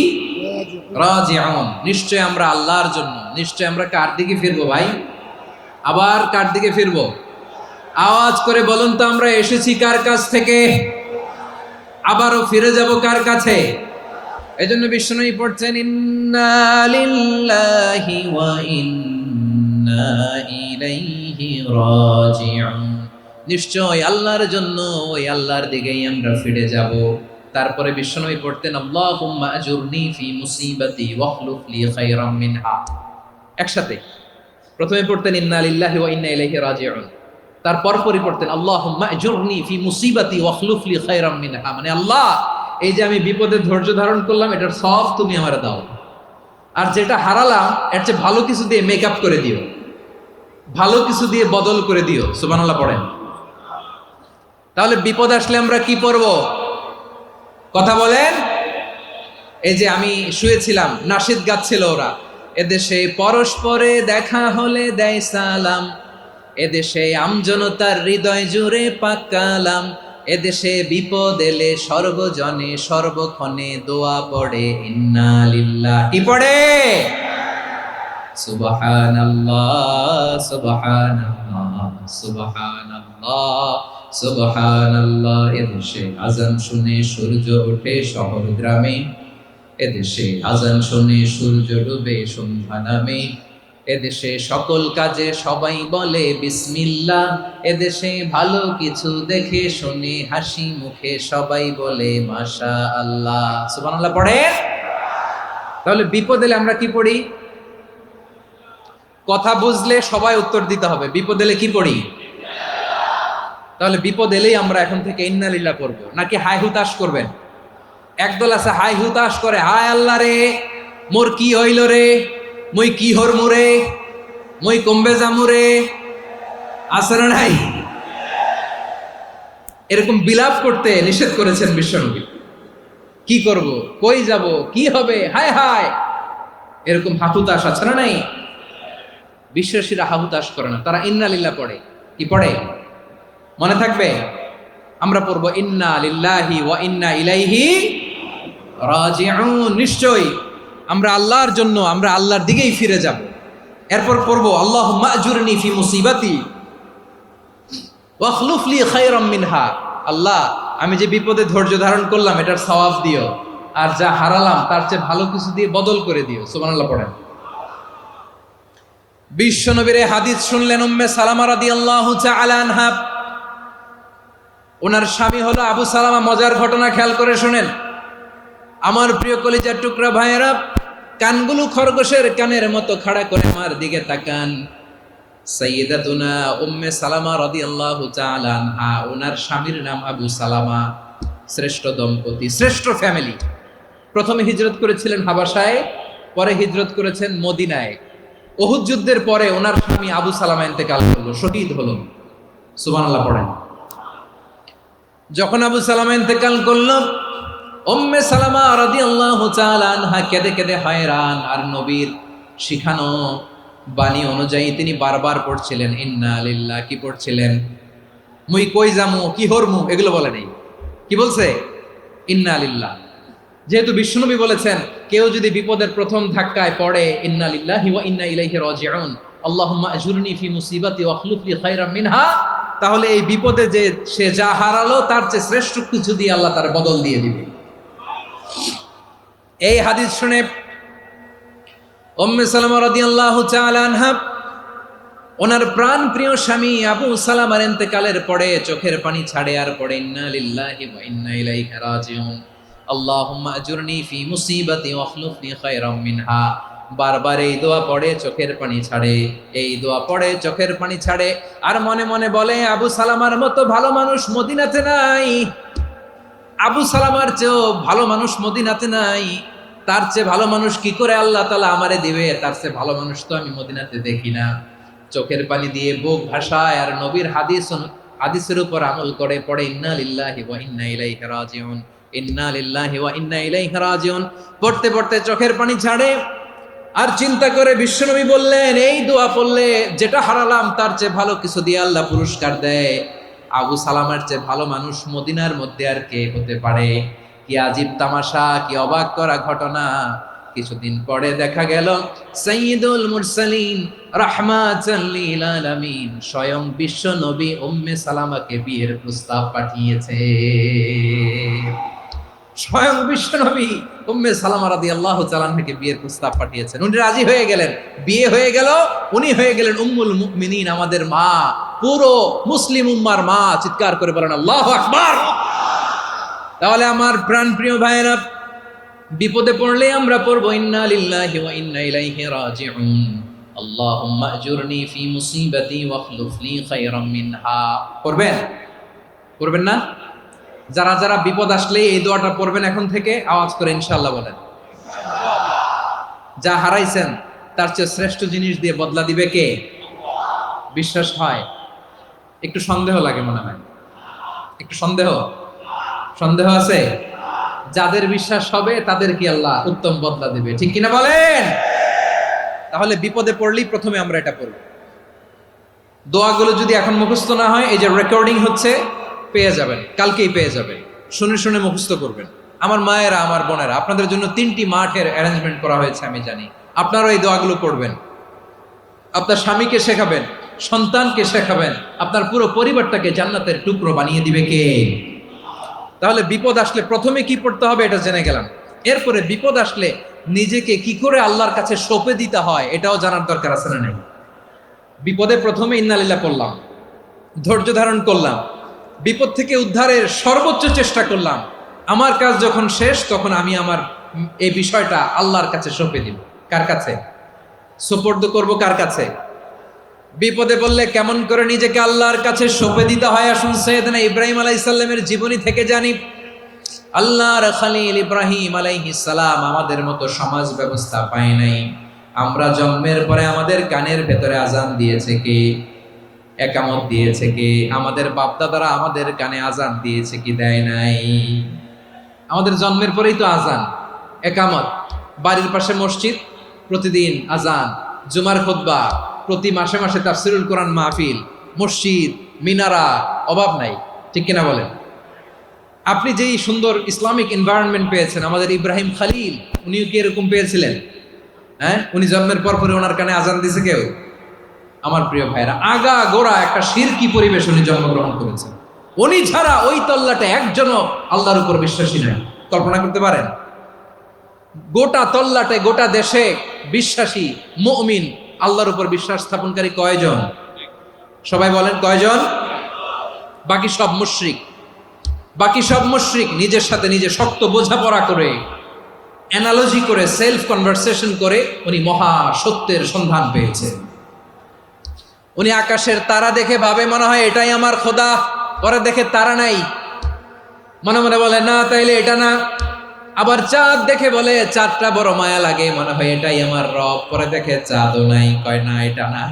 [SPEAKER 1] রাজিউন। নিশ্চয় আমরা আল্লাহর জন্য, নিশ্চয় আমরা কার দিকে ফিরবো ভাই? আবার কার দিকে ফিরবো? আওয়াজ করে বলুন তো, আমরা এসেছি কার কাছ থেকে, আবারও ফিরে যাব কার কাছে? এজন্য বিশ্বনবী পড়ছেন, ইন্না লিল্লাহি ওয়া ইন্না ইলাইহি রাজিউন। নিশ্চয় আল্লাহর জন্য, ওই আল্লাহর দিকেই আমরা ফিরে যাব। তারপরে বিশ্বনবী পড়তেন, আল্লাহুম্মা আজুরনি ফি মুসিবাতি ওয়াখলুফ লি খায়রাম মিনহা। একসাথে প্রথমে পড়তেন ইন্না লিল্লাহি ওয়া ইন্না ইলাইহি রাজিউন, তারপর পরে পড়তেন আল্লাহুম্মা আজুরনি ফি মুসিবাতি ওয়াখলুফ লি খায়রাম মিনহা। মানে আল্লাহ, এই যে আমি বিপদে ধৈর্য ধারণ করলাম, এটার সব তুমি আমারে দাও, আর যেটা হারালাম এর চেয়ে ভালো কিছু দিয়ে মেকআপ করে দিও, ভালো কিছু দিয়ে বদল করে দিও। সুবহানাল্লাহ পড়েন। তাহলে বিপদ আসলে আমরা কি পড়ব? কথা বলেন। এই যে আমি শুয়েছিলাম, নাশিদ গাচ্ছিল ওরা, এদেশে পরস্পরে দেখা হলে দেয় সালাম, এদেশে আমজনতার হৃদয় জুড়ে পাকালাম, এদেশে বিপদ এলে সর্বজনে সর্বক্ষণে দোয়া পড়ে ইন্না লিল্লাহ। কি পড়ে? সুবহানাল্লাহ সুবহানাল্লাহ সুবহানাল্লাহ সুবহানাল্লাহ। এদেশে আজান শুনে সূর্য ওঠে শহর গ্রামে, এদেশে আজান শুনে সূর্য ডুবে সন্ধ্যা নামে, এদেশে সকল কাজে সবাই বলে বিসমিল্লাহ, এদেশে ভালো কিছু দেখে শুনে হাসি মুখে সবাই বলে মাশাআল্লাহ। সুবহানাল্লাহ পড়ে। তাহলে বিপদ এলে আমরা কি পড়ি? কথা বুঝলে সবাই উত্তর দিতে হবে, বিপদ এলে কি পড়ি? তাহলে বিপদ এলেই আমরা এখন থেকে ইন্না লিল্লাহ পড়বো, নাকি হাই হুতাশ করবেন? একদল আছে হাই হুতাশ করে, হায় আল্লাহ রে মোর কি হইল রে, মই কি হর মুরে, মই কমবে জামুরে, আছে না নাই? এরকম বিলাপ করতে নিষেধ করেছেন বিশ্বনবী। কি করব, কই যাব, কি হবে, হায় হায়, এরকম হাহুতাশ আছে না নাই? বিশ্বাসীরা হাহুতাশ করে না, তারা ইন্না লিল্লাহ পড়ে। কি পড়ে মনে থাকবে? আমরা পড়বো ইন্না লিল্লাহি ওয়া ইন্না ইলাইহি রাজিউন। নিশ্চয় আমরা আল্লাহর জন্য, আমরা আল্লাহর দিকেই ফিরে যাব। এরপর পড়বো আল্লাহুম্মা আজুরনি ফি মুসিবাতি ওয়াখলুফ লি খায়রাম মিনহা। আল্লাহ, আমি যে বিপদে ধৈর্য ধারণ করলাম এটার সওয়াব দিও, আর যা হারালাম তার চেয়ে ভালো কিছু দিয়ে বদল করে দিও। সুবহানাল্লাহ পড়েন। বিশ্বনবীর হাদিস শুনলেন উম্মে সালামা রাদিয়াল্লাহু তাআলা আনহা। ওনার স্বামী হলো আবু সালামা। মজার ঘটনা খেয়াল করে শুনেন আমার প্রিয় কলিজার টুকরা ভাইয়েরা। কানগুলো খরগোশের কানের মতো খাড়া করে আমার দিকে তাকান। সাইয়্যিদাতুনা উম্মে সালামা রাদিয়াল্লাহু তাআলা আনহা, ওনার স্বামীর নাম আবু সালামা। শ্রেষ্ঠ দম্পতি, শ্রেষ্ঠ ফ্যামিলি। প্রথমে হিজরত করেছিলেন হাবাসায়, পরে হিজরত করেছেন মদিনায়। উহুদ যুদ্ধের পরে ওনার স্বামী আবু সালামা ইন্তেকাল করলো, শহীদ হলো। সুবহানাল্লাহ পড়েন। যখন আবু সালামা ইন্তেকাল করল, উম্মে সালামা রাদিয়াল্লাহু তাআলা আনহা কেঁদে কেঁদে হয়রান। আর নবীর শিখানো বাণী অনুযায়ী তিনি বারবার পড়ছিলেন ইন্না লিল্লাহ। কি পড়ছিলেন? মুই কই যামু, কি হরমু, এগুলো বলে নেই। কি বলছে? ইন্না লিল্লাহ। যেহেতু বিশ্বনবী বলেছেন কেউ যদি বিপদের প্রথম ধাক্কায় পড়ে ইন্না লিল্লাহি ওয়া ইন্না ইলাইহি রাজিউন, আল্লাহুম্মা আজুরনি ফি মুসিবাতি ওয়া আখলুফ লি খায়রাম মিনহা, তাহলে এই বিপদে যে সে যা হারালো তার চেয়ে শ্রেষ্ঠ কিছু দিয়ে আল্লাহ তার বদল দিয়ে দিবে। এই হাদিস শুনে উম্মে সালামা রাদিয়াল্লাহু তাআলা আনহা ওনার প্রাণ প্রিয় স্বামী আবু সালামার ইন্তেকালের পরে চোখের পানি ছাড়ে আর পড়ে ইন্না লিল্লাহি ওয়া ইন্না ইলাইহি রাজিউন, আল্লাহুম্মা আজুরনি ফি মুসিবাতি ওয়া আখলুফনি খায়রাম মিনহা। বারবার এই দোয়া পড়ে চোখের পানি ছাড়ে, এই দোয়া পড়ে চোখের পানি ছাড়ে, আর মনে মনে বলে আবু সালামার মতো ভালো মানুষ মদিনাতে নাই, আবু সালামার চেয়েও ভালো মানুষ মদিনাতে নাই, তার চেয়ে ভালো মানুষ কি করে আল্লাহ তাআলা আমারে দিবে, তার চেয়ে ভালো মানুষ তো আমি মদিনাতে দেখি না। চোখের পানি দিয়ে বুক ভাসায় আর নবীর হাদিসের উপর আমল করে পড়ে ইন্না লিল্লাহি ওয়া ইন্না ইলাইহি রাজিউন, ইন্না লিল্লাহি ওয়া ইন্না ইলাইহি রাজিউন। পড়তে পড়তে চোখের পানি ছাড়ে আর চিন্তা করে বিশ্বনবী বললেন এই দোয়া পড়লে যেটা হারালাম তার চেয়ে ভালো কিছু দিয়ে আল্লাহ পুরস্কার দেয়। আবু সালামার চেয়ে ভালো মানুষ মদিনার মধ্যে আর কে হতে পারে? কি আজীব তামাশা, কি অবাক করা ঘটনা। কিছুদিন পরে দেখা গেল সাইয়্যিদুল মুরসালিন রাহমাতাল লিল আলামিন স্বয়ং বিশ্ব নবী উম্মে সালামাকে বিয়ের প্রস্তাব পাঠিয়েছে। স্বয়ং বিশ্ব নবী উম্মে সালামা রাদিয়াল্লাহু তাআলা আনহাকে বিয়ের প্রস্তাব পাঠিয়েছেন। উনি রাজি হয়ে গেলেন, বিয়ে হয়ে গেল, উনি হয়ে গেলেন উম্মুল মুমিনিন, আমাদের মা, পুরো মুসলিম উম্মার মা। চিৎকার করে বলেন আল্লাহু আকবার। তাহলে আমার প্রাণপ্রিয় ভাইয়েরা, বিপদে পড়লে আমরা পড়বো ইন্না লিল্লাহি ওয়া ইন্না ইলাইহি রাজিউন, আল্লাহুম্মা আজুরনি ফি মুসিবাতি ওয়া আখলুফ লি খায়রাম মিনহা। পড়বেন? পড়বেন না? যারা যারা বিপদ আসলে এই দোয়াটা পড়বেন এখন থেকে আওয়াজ করে ইনশাআল্লাহ বলেন। যা হারাইছেন তার চেয়ে শ্রেষ্ঠ জিনিস দিয়ে বদলা দিবে কে? বিশ্বাস হয়? একটু সন্দেহ লাগে মনে হয়, একটু সন্দেহ সন্দেহ আছে? যাদের বিশ্বাস হবে তাদের কি আল্লাহ উত্তম বদলা দিবে, ঠিক কিনা বলেন? তাহলে বিপদে পড়লেই প্রথমে আমরা এটা পড়ব। দোয়াগুলো যদি এখন মুখস্থ না হয়, এই যে রেকর্ডিং হচ্ছে, পেয়ে যাবেন, কালকেই পেয়ে যাবেন। শুনে শুনে মুখস্থ করবেন। আমার মায়েরা, আমার বোনেরা, আপনাদের জন্য 3টি মাঠের অ্যারেঞ্জমেন্ট করা হয়েছে, আমি জানি। আপনারাও এই দোয়াগুলো পড়বেন, আপনার স্বামীকে শেখাবেন, সন্তানকে শেখাবেন, আপনার পুরো পরিবারটাকে জান্নাতের টুকরো বানিয়ে দিবে কে? তাহলে বিপদ আসলে প্রথমে কি পড়তে হবে এটা জেনে গেলাম। এরপরে বিপদ আসলে নিজেকে কি করে আল্লাহর কাছে সঁপে দিতে হয় এটাও জানার দরকার আছে না নাই? বিপদে প্রথমে ইন্নালিল্লাহ করলাম, ধৈর্য ধারণ করলাম, বিপদ থেকে উদ্ধারের সর্বোচ্চ চেষ্টা করলাম। আমার কাজ যখন শেষ তখন আমি আমার এই বিষয়টা আল্লাহর কাছে সঁপে দিব। কার কাছে সুপর্দ করব? কার কাছে? বিপদে বললে কেমন করে নিজেকে আল্লাহর কাছে সঁপে দিতে হয় আসুন সাইয়েদনা ইব্রাহিম আলাইহিস সালামের জীবনী থেকে জানি। আল্লাহর খলিল ইব্রাহিম আলাইহিস সালাম আমাদের মতো সমাজ ব্যবস্থা পায় নাই। আমরা জন্মের পরে আমাদের কানের ভেতরে আজান দিয়েছে কে? একামত দিয়েছে কে? আমাদের বাপদাদারা আমাদের কানে আজান দিয়েছে কি? দেয় নাই। আমাদের জন্মের পরেই তো আজান, একামত, বাড়ির পাশে মসজিদ, প্রতিদিন আজান, জুমার খুতবা, প্রতি মাসে মাসে তাফসিরুল কোরআন মাহফিল, মসজিদ, মিনারা, অভাব নাই, ঠিক কিনা বলেন? আপনি যেই সুন্দর ইসলামিক এনভায়রনমেন্ট পেয়েছেন, আমাদের ইব্রাহিম খলিল উনিও কি এরকম পেয়েছিলেন? হ্যাঁ, উনি জন্মের পর পরে ওনার কানে আজান দিয়েছে কেউ? আমার প্রিয় ভাইরা, আগা গোড়া একটা শিরকি পরিবেশ উনি জন্মগ্রহণ করেছেন। উনি ছাড়া ওই তল্লাটে একজনও আল্লাহর উপর বিশ্বাসী নাই। কল্পনা করতে পারেন? গোটা তল্লাটে, গোটা দেশে বিশ্বাসী মুমিন, আল্লাহর উপর বিশ্বাস স্থাপনকারী কয়জন? সবাই বলেন কয়জন? বাকি সব মুশরিক। বাকি সব মুশরিক নিজের সাথে নিজে শক্ত বোঝাপড়া করে, অ্যানালজি করে, সেলফ কনভারসেশন করে উনি মহা সত্যের সন্ধান পেয়েছেন। উনি আকাশের তারা দেখে ভাবে মনে হয় এটাই আমার খোদা, পরে দেখে তারা নাই, মনে মনে বলে না তাইলে এটা না। আবার চাঁদ দেখে বলে চাঁদটা বড় মায়া লাগে, মনে হয় এটাই আমার রব, পরে দেখে চাঁদও নাই, কয় না এটা না।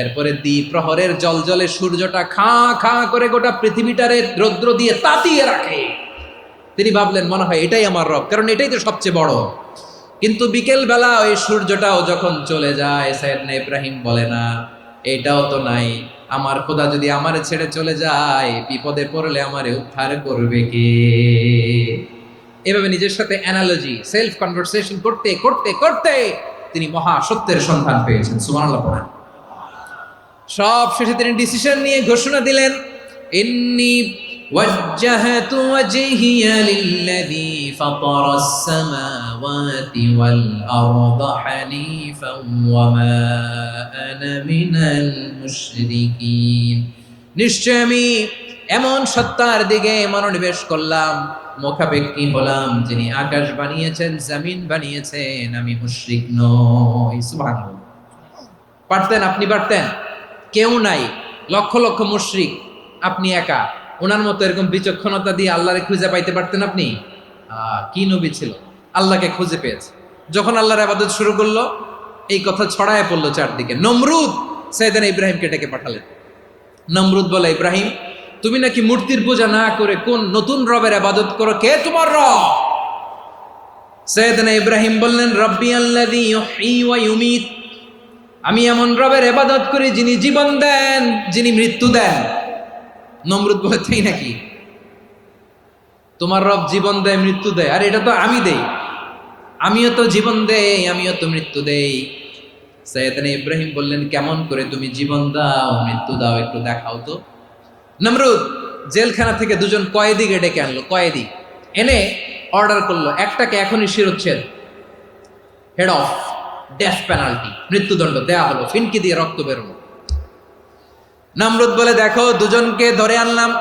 [SPEAKER 1] এরপরে দ্বিপ্রহরের জলজলে সূর্যটা খা খা করে গোটা পৃথিবীটারে রৌদ্র দিয়ে তাতিয়ে রাখে। তিনি ভাবলেন মনে হয় এটাই আমার রব, কারণ এটাই তো সবচেয়ে বড়। কিন্তু বিকেল বেলা ওই সূর্যটাও যখন চলে যায়, সাইয়েদনা ইব্রাহিম বলে না এটাও তো নাই, আমার খোদা যদি আমারে ছেড়ে চলে যায়, বিপদে পড়লে আমারে উদ্ধার করবে কে? এভাবে নিজের সাথে অ্যানালজি, সেলফ কনভারসেশন করতে করতে করতে তিনি মহা সত্যের সন্ধান পেয়েছেন। সুবহানাল্লাহ পড়েন। সব শেষে তিনি ডিসিশন নিয়ে ঘোষণা দিলেন, ইন্নী ওয়াজ্জাহাতু ওয়াজহিয়া লিল্লাযী ফাতারাস সামাওয়াতি ওয়াল আরদা হানিফান ওয়া মা আনা মিনাল মুশরিকিন। নিশ্চয় আমি এমন সত্তার দিকে মনোনিবেশ করলাম, মুখাপেক্ষী হলাম, যিনি আকাশ বানিয়েছেন, জমিন বানিয়েছেন, আমি মুশরিক নই। সুবহানাল্লাহ। পারতেন? আপনি পারতেন? কেউ নাই, লক্ষ লক্ষ মুশরিক, আপনি একা। ওনার মতো এরকম বিচক্ষণতা দিয়ে আল্লাহরে খুঁজে পাইতে পারতেন আপনি? কি নবী ছিল, আল্লাহকে খুঁজে পেয়েছে। যখন আল্লাহর ইবাদত শুরু করলো, এই কথা ছড়ায় পড়লো চারদিকে। নমরুদ সাইয়েদনা ইব্রাহিমকে ডেকে পাঠালেন। নমরুদ বলে, ইব্রাহিম তুমি নাকি মূর্তির পূজা না করে কোন নতুন রবের ইবাদত করো, কে তোমার রব? সাইয়েদনা ইব্রাহিম বললেন, রব্বি আল্লাযী ইউহয়ী ওয়া ইউমীত, আমি এমন রবের ইবাদত করি যিনি জীবন দেন, যিনি মৃত্যু দেন। নমরুদ বলে, তাই নাকি? তোমার রব জীবন দেয়, মৃত্যু দেয়, আর এটা তো আমি দেই। আমিও তো জীবন দেই, আমিও তো মৃত্যু দেই। সাইয়েদনা ইব্রাহিম বললেন, কেমন করে তুমি জীবন দাও, মৃত্যু দাও, একটু দেখাও তো। নমরুদ জেলখানা থেকে দুজন কয়েদিকে ডেকে আনলো। কয়েদি এনে অর্ডার করলো, একটাকে এখনই শিরোচ্ছেদ, হেড অফ, ডেথ পেনাল্টি, মৃত্যুদণ্ড দেয়া হলো, ফিনকি দিয়ে রক্ত বেরোনো। নমরুদ বলে, দেখো দুজনকে ধরে আনলাম,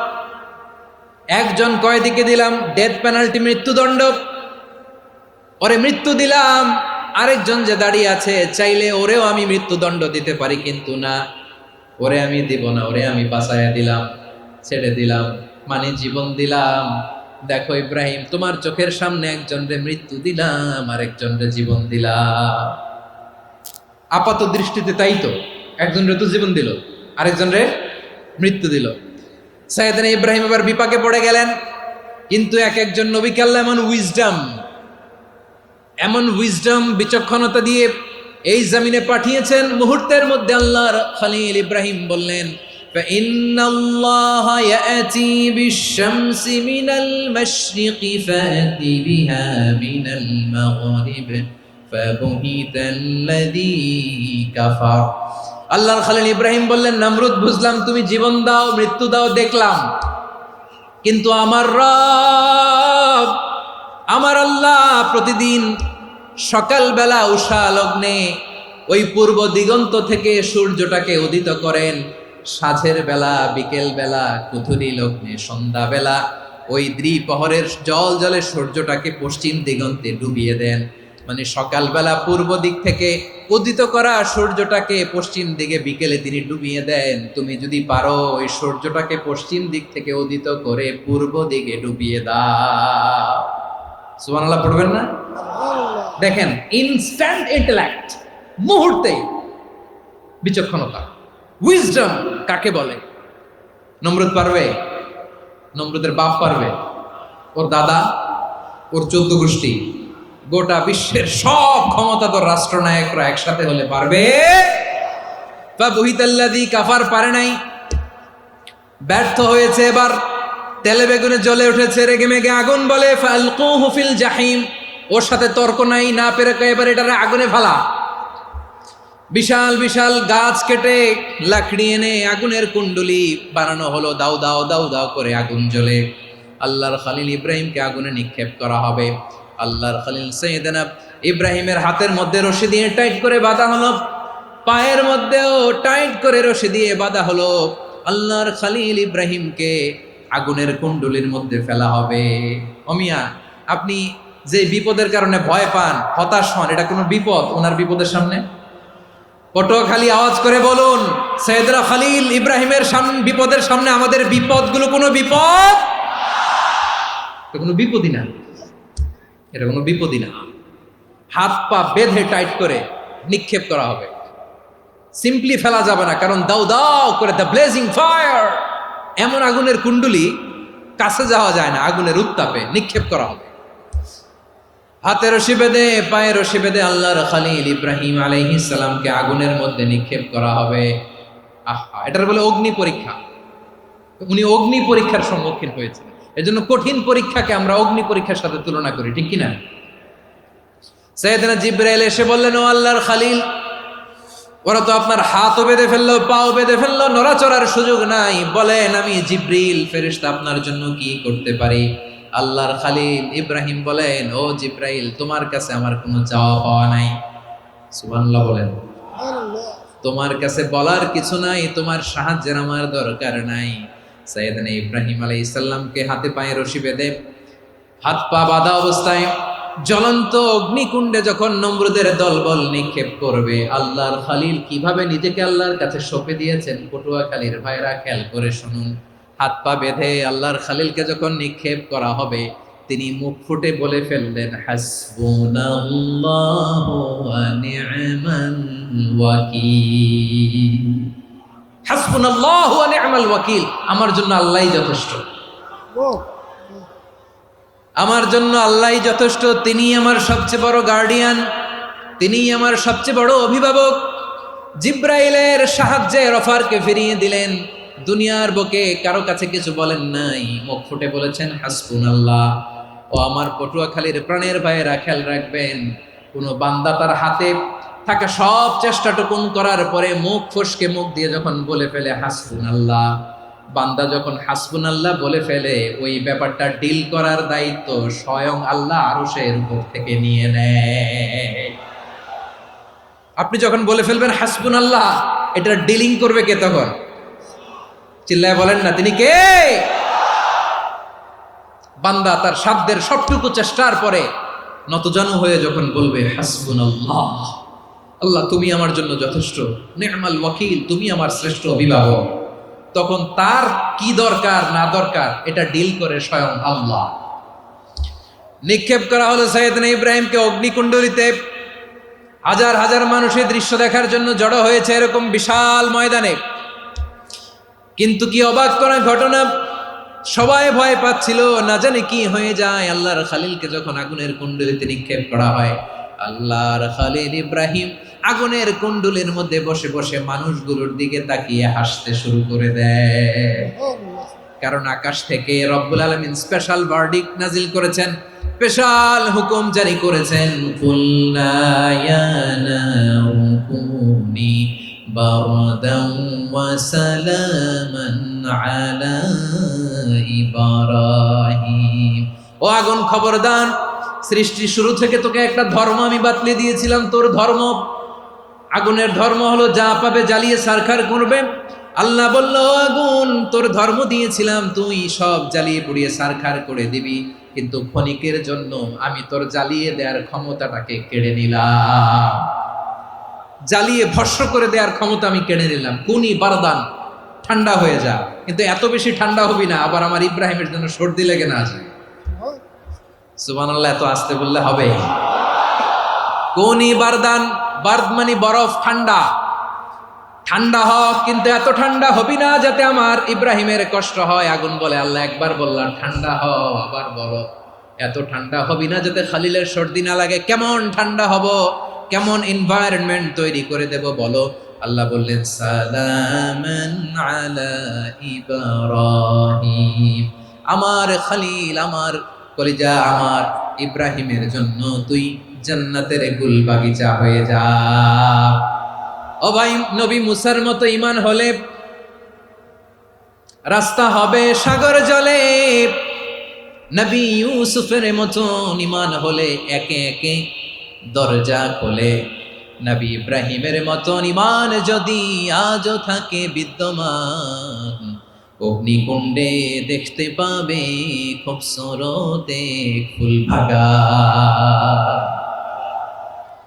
[SPEAKER 1] একজন কয়েদিকে দিলাম ডেথ পেনাল্টি, মৃত্যুদণ্ড, ওরে মৃত্যু দিলাম। আরেকজন যে দাঁড়িয়ে আছে, চাইলে ওরেও আমি মৃত্যুদণ্ড দিতে পারি, কিন্তু না, ওরে আমি দিব না, ওরে আমি বাঁচাইয়া দিলাম, ছেড়ে দিলাম, মানে জীবন দিলাম। দেখো ইব্রাহিম, তোমার চোখের সামনে একজনরে মৃত্যু দিলাম, আরেকজনরে জীবন দিলাম। আপাত দৃষ্টিতে তাই তো, একজনরে তো জীবন দিল, আরেকজনরে মৃত্যু দিল। সাইয়েদনা ইব্রাহিম এবার বিপাকে পড়ে গেলেন। কিন্তু এক একজন নবীকে আল্লাহ এমন উইজডম বিচক্ষণতা দিয়ে এই জমিনে পাঠিয়েছেন, মুহূর্তের মধ্যে আল্লাহর খলিল ইব্রাহিম বললেন, فإن الله يأتي بالشمس من المشرق فأت بها من المغرب فبهت الذي كفر। আল্লাহর খলিল ইব্রাহিম বললেন, নমরুদ বুঝলাম তুমি জীবন দাও, মৃত্যু দাও, দেখলাম, কিন্তু আমার রব, আমার আল্লাহ প্রতিদিন সকালবেলা উষা লগ্নে ওই পূর্ব দিগন্ত থেকে সূর্যটাকে উদিত করেন, সাঁঝের বেলা, বিকেল বেলা, কুথুরি লগ্নে, সন্ধ্যাবেলা ওই দ্বিপ্রহরের জল জলে সূর্যটাকে পশ্চিম দিগন্তে ডুবিয়ে দেন। মানে সকালবেলা পূর্ব দিক থেকে উদিত করা সূর্যটাকে পশ্চিম দিকে বিকেলে তিনি ডুবিয়ে দেন। তুমি যদি পারো ওই সূর্যটাকে পশ্চিম দিক থেকে উদিত করে পূর্ব দিকে ডুবিয়ে দাও। সুবহানাল্লাহ পড়বেন না? দেখেন, ইনস্ট্যান্ট ইন্টেলেক্ট, মুহূর্তে বিচক্ষণতা, উইজডম কাকে বলে? নমরুদ পারবে? নমরুদের বাপ পারবে? ওর দাদা, ওর 14 গোষ্ঠী, গোটা বিশ্বের সব ক্ষমতাধর রাষ্ট্রনায়করা একসাথে হলে পারবে? ফাবুহিতাল্লাযী কাফার, পারে নাই, ব্যর্থ হয়েছে। এবার তেলে বেগুনে জ্বলে উঠেছে, রেগে মেগে আগুন বলে, ফালকুহু ফিল জাহিম, ওর সাথে তর্ক নাই, না পেরে এবার এটারে আগুনে ফেলা। বিশাল বিশাল গাছ কেটে লাকড়ি এনে আগুনের কুণ্ডলি বানানো হলো, দাও দাও দাও দাও করে আগুন জ্বলে। আল্লাহর খলিল ইব্রাহিমকে আগুনে নিক্ষেপ করা হবে। আল্লাহর খলিল সাইয়েদনা ইব্রাহিমের হাতের মধ্যে রশি দিয়ে টাইট করে বাঁধা হলো, পায়ের মধ্যেও টাইট করে রশি দিয়ে বাঁধা হলো। আল্লাহর খলিল ইব্রাহিমকে আগুনের কুণ্ডলির মধ্যে ফেলা হবে। অমিয়া, আপনি যে বিপদের কারণে ভয় পান, হতাশ হন, এটা কোনো বিপদ ওনার বিপদের সামনে? পটুয়াখালী আওয়াজ করে বলুন, সাইয়েদনা খলিল ইব্রাহিমের বিপদের সামনে আমাদের বিপদগুলো কোনো বিপদ? এটা কোনো বিপদই না, এটা কোনো বিপদই না। হাত পা বেঁধে টাইট করে নিক্ষেপ করা হবে। সিম্পলি ফেলা যাবে না, কারণ দাও দাও করে দ্য ব্লেজিং ফায়ার, এমন আগুনের কুণ্ডুলি কাছে যাওয়া যায় না, আগুনের উত্তাপে নিক্ষেপ করা হবে। হাতে রশি বেঁধে পায়ে রশি বেঁধে আল্লাহর খলিল ইব্রাহিম আলাইহিস সালামকে আগুনের মধ্যে নিক্ষেপ করা হবে। আহা, এটার বলে অগ্নি পরীক্ষা। উনি অগ্নি পরীক্ষার সম্মুখীন হয়েছেন। এজন্য কঠিন পরীক্ষাকে আমরা অগ্নি পরীক্ষার সাথে তুলনা করি, ঠিক কিনা? সাইয়েদনা জিবরাইল এসে বললেন, ও আল্লাহর খলিল, ওরা তো আপনার হাতও বেঁধে ফেললো, পাও বেঁধে ফেললো, নড়াচড়ার সুযোগ নাই, বলেন আমি জিবরিল ফেরেশতা আপনার জন্য কি করতে পারি? আল্লাহর খলিল ইব্রাহিম বলেন, ও জিবরাইল, তোমার কাছে আমার কোনো চাওয়া পাওয়া নাই। সুবহানাল্লাহ বলেন। তোমার কাছে বলার কিছু নাই, তোমার সাহায্যের আমার দরকার নাই। সাইয়েদনা ইব্রাহিম আলাইহিস সালামকে হাতে পায়ে রশি বেঁধে হাত পা বাঁধা অবস্থায় জ্বলন্ত অগ্নিকুণ্ডে যখন নমরুদের দলবল নিক্ষেপ করবে, আল্লাহর খলিল কিভাবে নিজেকে আল্লাহর কাছে সঁপে দিয়েছেন, পটুয়াখালীর ভাইরা খেয়াল করে শুনুন। হাত পা বেঁধে আল্লাহর খলিলকে যখন নিক্ষেপ করা হবে, তিনি মুখ ফুটে বলে ফেললেন, হাসবুনাল্লাহু ওয়া নি'মাল ওয়াকিল। হাসবুনাল্লাহু ওয়া নি'মাল ওয়াকিল, আমার জন্য আল্লাহই যথেষ্ট, আমার জন্য আল্লাহই যথেষ্ট। তিনি আমার সবচেয়ে বড় গার্ডিয়ান, তিনি আমার সবচেয়ে বড় অভিভাবক। জিব্রাইলের সাহায্যে অফারকে ফিরিয়ে দিলেন। দুনিয়ার বুকে কারো কাছে কিছু বলেন নাই, মুখ ফুটে বলেছেন হাসবুনাল্লাহ। ও আমার পটুয়াখালীর প্রাণের ভাইয়েরা, খেয়াল রাখবেন, কোনো বান্দা তার হাতে থাকা সব চেষ্টাটুকুন করার পরে মুখ ফসকে মুখ দিয়ে যখন বলে ফেলে হাসবুনাল্লাহ, বান্দা যখন হাসবুনাল্লাহ বলে ফেলে, ওই ব্যাপারটা ডিল করার দায়িত্ব স্বয়ং আল্লাহ আরশের উপর থেকে নিয়ে নেয়। আপনি যখন বলে ফেলবেন হাসবুনাল্লাহ, এটা ডিলিং করবে কে তখন? চিল্লায় বলেন না, তিনি কে? বান্দা তার সাধ্যের সবটুকু চেষ্টার পরে নতজানু হয়ে যখন বলবে হাসবুনাল্লাহ, আল্লাহ তুমি আমার জন্য যথেষ্ট, নি'মাল ওয়াকিল, তুমি আমার শ্রেষ্ঠ অভিভাবক, তখন তার কি দরকার না দরকার এটা ডিল করে স্বয়ং আল্লাহ। নিক্ষেপ করা হলো সাইয়েদনা ইব্রাহিমকে অগ্নিকুণ্ডলিতে। হাজার হাজার মানুষের দৃশ্য দেখার জন্য জড়ো হয়েছে এরকম বিশাল ময়দানে। কিন্তু কি অবাক করা ঘটনা, সবাই ভয় পাচ্ছিল, না জানে কি হয়ে যায়। আল্লাহর খলিলকে যখন আগুনের কুণ্ডলিতে নিক্ষেপ করা হয়, আল্লাহর খলিল ইব্রাহিম আগুনের কুণ্ডলীর মধ্যে বসে বসে মানুষগুলোর দিকে তাকিয়ে হাসতে শুরু করে দেয়। কারণ আকাশ থেকে রব্বুল আলামিন স্পেশাল ভার্ডিক্ট নাজিল করেছেন, স্পেশাল হুকুম জারি করেছেন, কুল্লা ইয়া নারু কুনি বারদান ওয়া সালামান আলা ইব্রাহিম। ও আগুন, খবরদার, সৃষ্টির শুরু থেকে তোকে একটা ধর্ম আমি বাতলে দিয়েছিলাম, তোর ধর্ম, আগুনের ধর্ম হলো যা পাবে জ্বালিয়ে সারখার করবে। আল্লাহ বলল, আগুন, তোর ধর্ম দিয়েছিলাম, তুই সব জ্বালিয়ে পুড়িয়ে সারখার করে দিবি, কিন্তু ক্ষণিকের জন্য আমি তোর জ্বালিয়ে দেওয়ার ক্ষমতাটাকে কেড়ে নিলাম, জ্বালিয়ে ভস্ম করে দেওয়ার ক্ষমতা আমি কেড়ে নিলাম। কুনি বারদান, ঠান্ডা হয়ে যা, কিন্তু এত বেশি ঠান্ডা হবি না আবার আমার ইব্রাহিমের জন্য সর্দি লেগে না যায়। সুবহানাল্লাহ, এত আসতে বললে হবে? কুনি বারদান, বার্দ মানে বরফ, ঠান্ডা, ঠান্ডা হ, কিন্তু এত ঠান্ডা হবি না যাতে আমার ইব্রাহিমের কষ্ট হয়। আগুন বলে, আল্লাহ একবার বললাম ঠান্ডা হ, আবার বলো এত ঠান্ডা হবি না যাতে খালিলের সর্দি না লাগে। কেমন ঠান্ডা হব, কেমন এনভায়রনমেন্ট তৈরি করে দেব বলো? আল্লাহ বললেন, সালামান আলা ইব্রাহিম, আমার খলিল, আমার কলিজা, আমার ইব্রাহিমের জন্য তুই জান্নাতের গুল বাগিচা হয়ে যা। ও ভাই, নবী মুসার মতো ঈমান হলে রাস্তা হবে সাগর জলে, নবী ইউসুফের মতো ঈমান হলে একে একে দরজা খোলে, নবী ইব্রাহিমের মতো ঈমান যদি আজও থাকে বিদ্যমান, অগ্নিকুণ্ডে দেখতে পাবে খুবসুরতে ফুল ভাগা।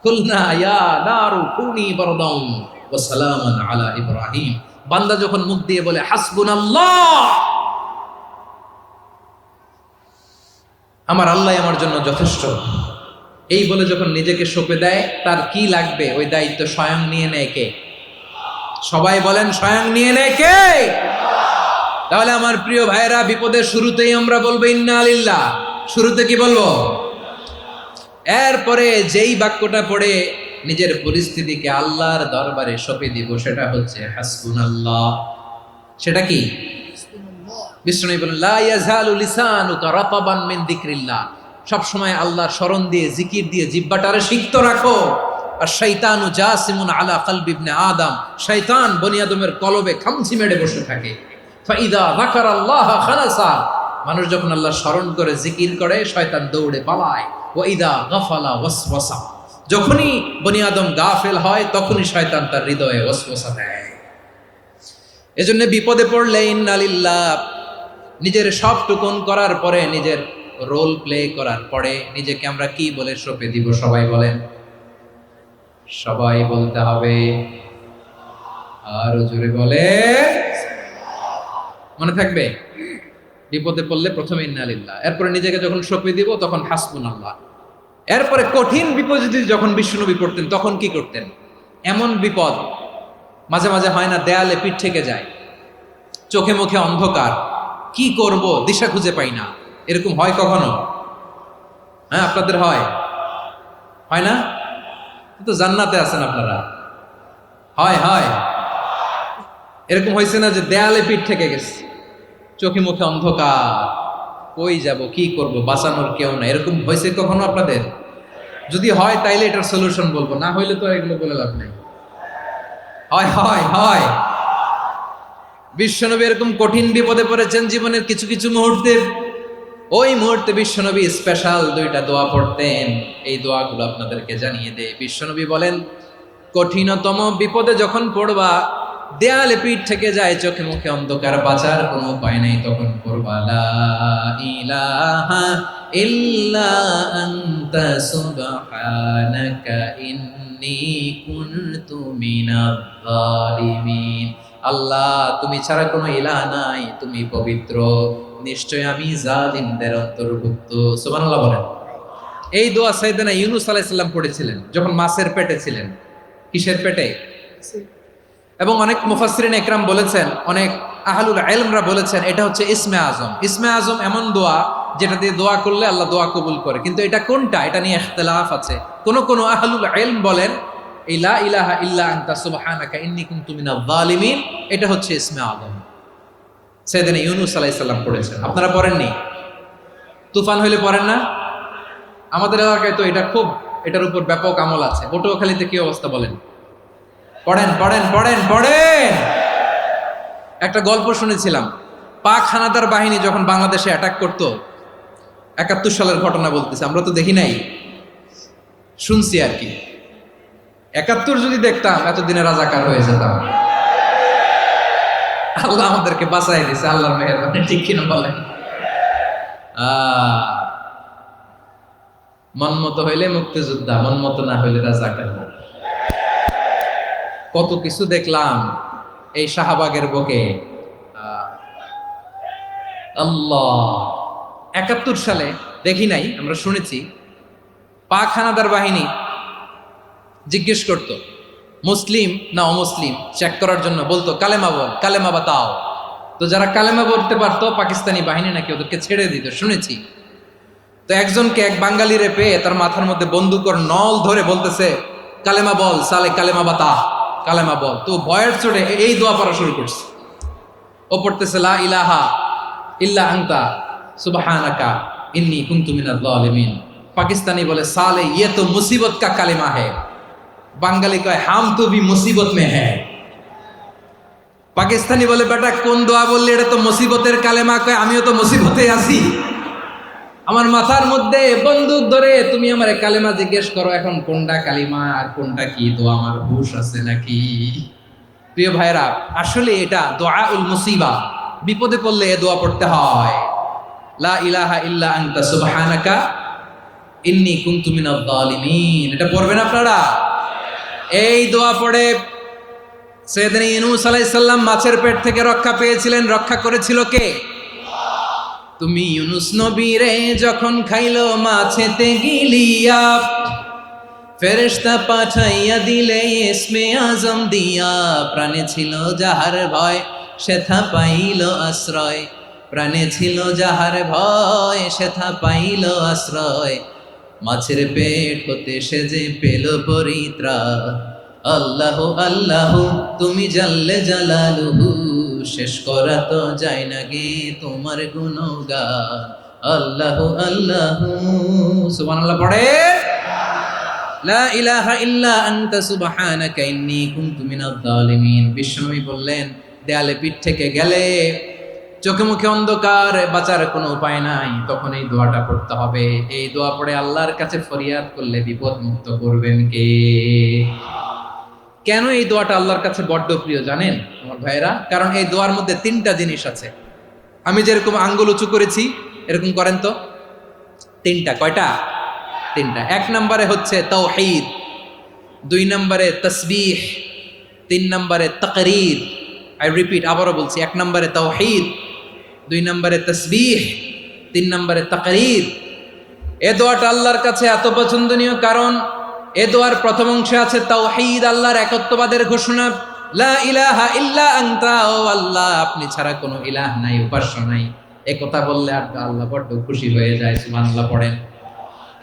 [SPEAKER 1] কুলনা ইয়া নারু কুনি বারদান ওয়া সালামান আলা ইব্রাহিম। বান্দা যখন মুখ দিয়ে বলে হাসবুনাল্লাহ, আমার আল্লাহ আমার জন্য যথেষ্ট, এই বলে যখন নিজেকে সঁপে দেয়, তার কি লাগবে ওই দায়িত্ব স্বয়ং নিয়ে নেয় কে? সবাই বলেন স্বয়ং নিয়ে নেয় কে? তাহলে আমার প্রিয় ভাইরা, বিপদের শুরুতেই আমরা বলবো ইন্না লিল্লাহ। শুরুতে কি বলবো? এরপরে যেই বাক্যটা পড়ে নিজের পরিস্থিতিকে আল্লাহর দরবারে সঁপে দিব, সেটা হচ্ছে হাসবুনাল্লাহ। সেটা কি? বিষ্ণু বলেন লা ইয়াজালু লিসানুকা রাতাবান মিন যিকরিল্লাহ। সব সময় আল্লাহর স্মরণ দিয়ে, জিকির দিয়ে জিহ্বাটারে সিক্ত রাখো। আর শয়তানু জাসিমুন আলা কলবি ইবনে আদম, শয়তান বনি আদমের কলবে খামচি মেরে বসে থাকে। ফাইদা যাকারাল্লাহ খালাসা, মানুষ যখন আল্লাহর স্মরণ করে জিকির করে শয়তান দৌড়ে পালায়। ওয়া ইদা গাফালা ওয়াসওয়াসা, যখনই বনি আদম গাফেল হয় তখনই শয়তান তার হৃদয়ে ওয়াসওয়াসা দেয়। এজন্য বিপদে পড়লে ইন্না লিল্লাহ, নিজের সব টুকুন করার পরে, নিজের রোল প্লে করার পরে নিজেকে আমরা কি বলে সঁপে দিব? সবাই বলেন, সবাই বলতে হবে। আরো জোরে বলে, মনে থাকবে? বিপদে পড়লে প্রথমে ইন্না লিল্লাহ, এরপরে নিজেকে যখন সঁপে দিব তখন হাসবুনাল্লাহ। এরপরে কঠিন বিপদ যদি যখন বিশ্বনবী পড়তেন তখন কি করতেন? এমন বিপদ মাঝে মাঝে হয় না, দেয়ালে পিঠ থেকে যায়, চোখে মুখে অন্ধকার, কি করব দিশা খুঁজে পাই না, এরকম হয় কখনো? হ্যাঁ, আপনাদের হয়? হয় না? তো জান্নাতে আছেন আপনারা। হয় হয় এরকম হয়েছে না যে দেয়ালে পিঠ থেকে গেছে, চোখে মুখে অন্ধকার, কই যাব, কি করব, বাঁচানোর কেউ না, এরকম হয়েছে কখনো আপনাদের? যদি হয় তাইলে এটার সলিউশন বলবো, না হইলে তো এগুলো বলে লাভ নেই। হয় হয় হয় বিশ্বনবী এরকম কঠিন বিপদে পড়েছেন জীবনের কিছু কিছু মুহূর্তে। ওই মুহূর্তে বিশ্বনবী স্পেশাল দুইটা দোয়া পড়তেন। এই দোয়াগুলো আপনাদেরকে জানিয়ে দেয়। বিশ্বনবী বলেন, কঠিনতম বিপদে যখন পড়বা, দেয়ালে পিঠ থেকে যায়, চোখে মুখে অন্ধকার, বাঁচার কোনো উপায় নেই, তখন পড়বা লা ইলাহা ইল্লা আনতা সুবহানাকা ইন্নী কুনতু মিনাজ জালিমিন। আল্লাহ, তুমি ছাড়া কোনো ইলাহ নাই, তুমি পবিত্র, নিশ্চয় আমি জালিমদের অন্তর্ভুক্ত। সুবহানাল্লাহ বলেন। এই দোয়া সাইয়েদনা ইউনূস আলাইহিস সালাম পড়েছিলেন যখন মাছের পেটে ছিলেন। কিসের পেটে? এবং অনেক মুফাসসিরিন একরাম বলেছেন, অনেক আহলুল ইলমরা বলেছেন, এটা হচ্ছে ইসমে আজম। ইসমে আজম এমন দোয়া যেটা দিয়ে দোয়া করলে আল্লাহ দোয়া কবুল করে, কিন্তু এটা কোনটা, এটা নিয়ে ইখতিলাফ আছে। কোন আহলুল ইলম বলেন এই লা ইলাহা ইল্লা আনতা সুবহানাকা ইন্নী কুনতু মিনাজ জালিমিন, এটা হচ্ছে ইসমে আজম। সাইয়েদনা ইউনূস আলাইহিস সালাম পড়েছেন, আপনারা পড়েননি? তুফান হইলে পড়েন না? আমাদের এলাকায় তো এটা খুব, এটার উপর ব্যাপক আমল আছে। পটুয়াখালীতে কি অবস্থা বলেন? পড়েন পড়েন পড়েন পড়েন। একটা গল্প শুনেছিলাম, পাক হানাদার বাহিনী যখন বাংলাদেশে অ্যাটাক করত, ৭১ সালের ঘটনা বলতেছে, আমরা তো দেখি নাই, শুনছি আর কি। ৭১ যদি দেখতাম এতদিনে রাজাকার হয়ে যেতাম। আল্লাহ আমাদেরকে বাঁচাই দিছে, আল্লাহর মেহেরবানি, ঠিক কিনা বলেন? মন মতো হইলে মুক্তিযোদ্ধা, মন মতো না হইলে রাজাকার। কত কিছু দেখলাম এই শাহবাগের বুকে। আল্লাহ, ৭১ সালে দেখি নাই, আমরা শুনেছি পাক হানাদার বাহিনী জিজ্ঞেস করত মুসলিম না অমুসলিম চেক করার জন্য, বলতো কালেমা বল, কালেমা বাতাও। তো যারা কালেমা বলতে পারতো পাকিস্তানি বাহিনী নাকি ওদেরকে ছেড়ে দিত, শুনেছি। তো একজনকে, এক বাঙালিরে পেয়ে তার মাথার মধ্যে বন্দুকর নল ধরে বলতেছে কালেমা বল, সালে কালেমা বাতা, কালেমা বল। তো ভয়ের চোটে এই দোয়া পড়া শুরু করছে। ও পড়তেছে লা ইলাহা ইল্লা আনতা সুবহানাকা ইন্নী কুনতু মিনাজ জালিমিন। পাকিস্তানি বলে সালে ইয়ে তো মুসিবত কা কালেমা है। বাঙালি কয় হাম তো ভি মুসিবত মে হ্যায়। পাকিস্তানি বলে বেটা কোন দোয়া বললি, এটা তো মুসিবতের কালেমা। কয় আমিও তো মুসিবতে আছি, আমার মাথার মধ্যে বন্দুক ধরে তুমি আমার কালেমা জিজ্ঞেস করো, এখন কোনটা কালিমা আর কোনটা কি, তো আমার হুশ আছে নাকি? প্রিয় ভাইরা, আসলে এটা দুআউল মুসিবা, বিপদে পড়লে এ দোয়া পড়তে হয়, লা ইলাহা ইল্লা আনতা সুবহানাকা ইন্নী কুনতু মিনাজ জালিমিন। এটা পড়বেন আপনারা। এই দোয়া পড়ে সাইয়েদনা ইউনূস আলাইহিস সালাম মাছের পেট থেকে রক্ষা পেয়েছিলেন। রক্ষা করেছিল কে? তুমি ইউনূস নবী রে যখন খাইলো মাছেতে গিলিয়া, ফেরেশতা পাঠাইয়া দিলে ইসমে আজম দিয়া, প্রাণে ছিল যাহার ভয় সেথা পাইল আশ্রয়। প্রাণে ছিল যাহার ভয় সেথা পাইল আশ্রয়। মাছের পেট হতে সে যে পেল পরিত্রাণ। আল্লাহ আল্লাহ তুমি জাল্লে জালালুহু, শেষ করা তো যায় না গে তোমার গুণগান। আল্লাহ আল্লাহ, সুবহানাল্লাহ পড়ে। লা ইলাহা ইল্লা আনতা সুবহানাকা ইন্নী কুনতু মিনাজ জালিমিন। বিশ্বনবী বললেন, দেয়ালে পিঠ থেকে গেলে, চোখে মুখে অন্ধকার, বাঁচার কোনো উপায় নাই, তখন এই দোয়াটা পড়তে হবে। এই দোয়া পড়ে আল্লাহর কাছে ফরিয়াদ করলে বিপদ মুক্ত করবেন কে? কেন এই দোয়াটা আল্লাহর কাছে বড্ড প্রিয় জানেন আমার ভাইয়েরা? কারণ এই দোয়ার মধ্যে তিনটা জিনিস আছে। আমি যেরকম আঙ্গুল উঁচু করেছি এরকম করেন তো। তিনটা। কয়টা? তিনটা। এক নম্বরে হচ্ছে তাওহীদ, দুই নম্বরে তাসবিহ, তিন নম্বরে তাকরীর। আই রিপিট, আবারও বলছি, এক নম্বরে তাওহীদ, দুই নম্বরে তাসবিহ, তিন নম্বরে তাকরীর। এ দোয়াটা আল্লাহর কাছে এত পছন্দনীয় কারণ এ দোয়ার প্রথম অংশে আছে তাওহীদ, আল্লাহর একত্ববাদের ঘোষণা। লা ইলাহা ইল্লা আনতা, ও আল্লাহ আপনি ছাড়া কোনো ইলাহ নাই, উপাস্য নাই। এ কথা বললে আল্লাহ বড্ড খুশি হয়ে যায়, সুবহানাল্লাহ পড়েন।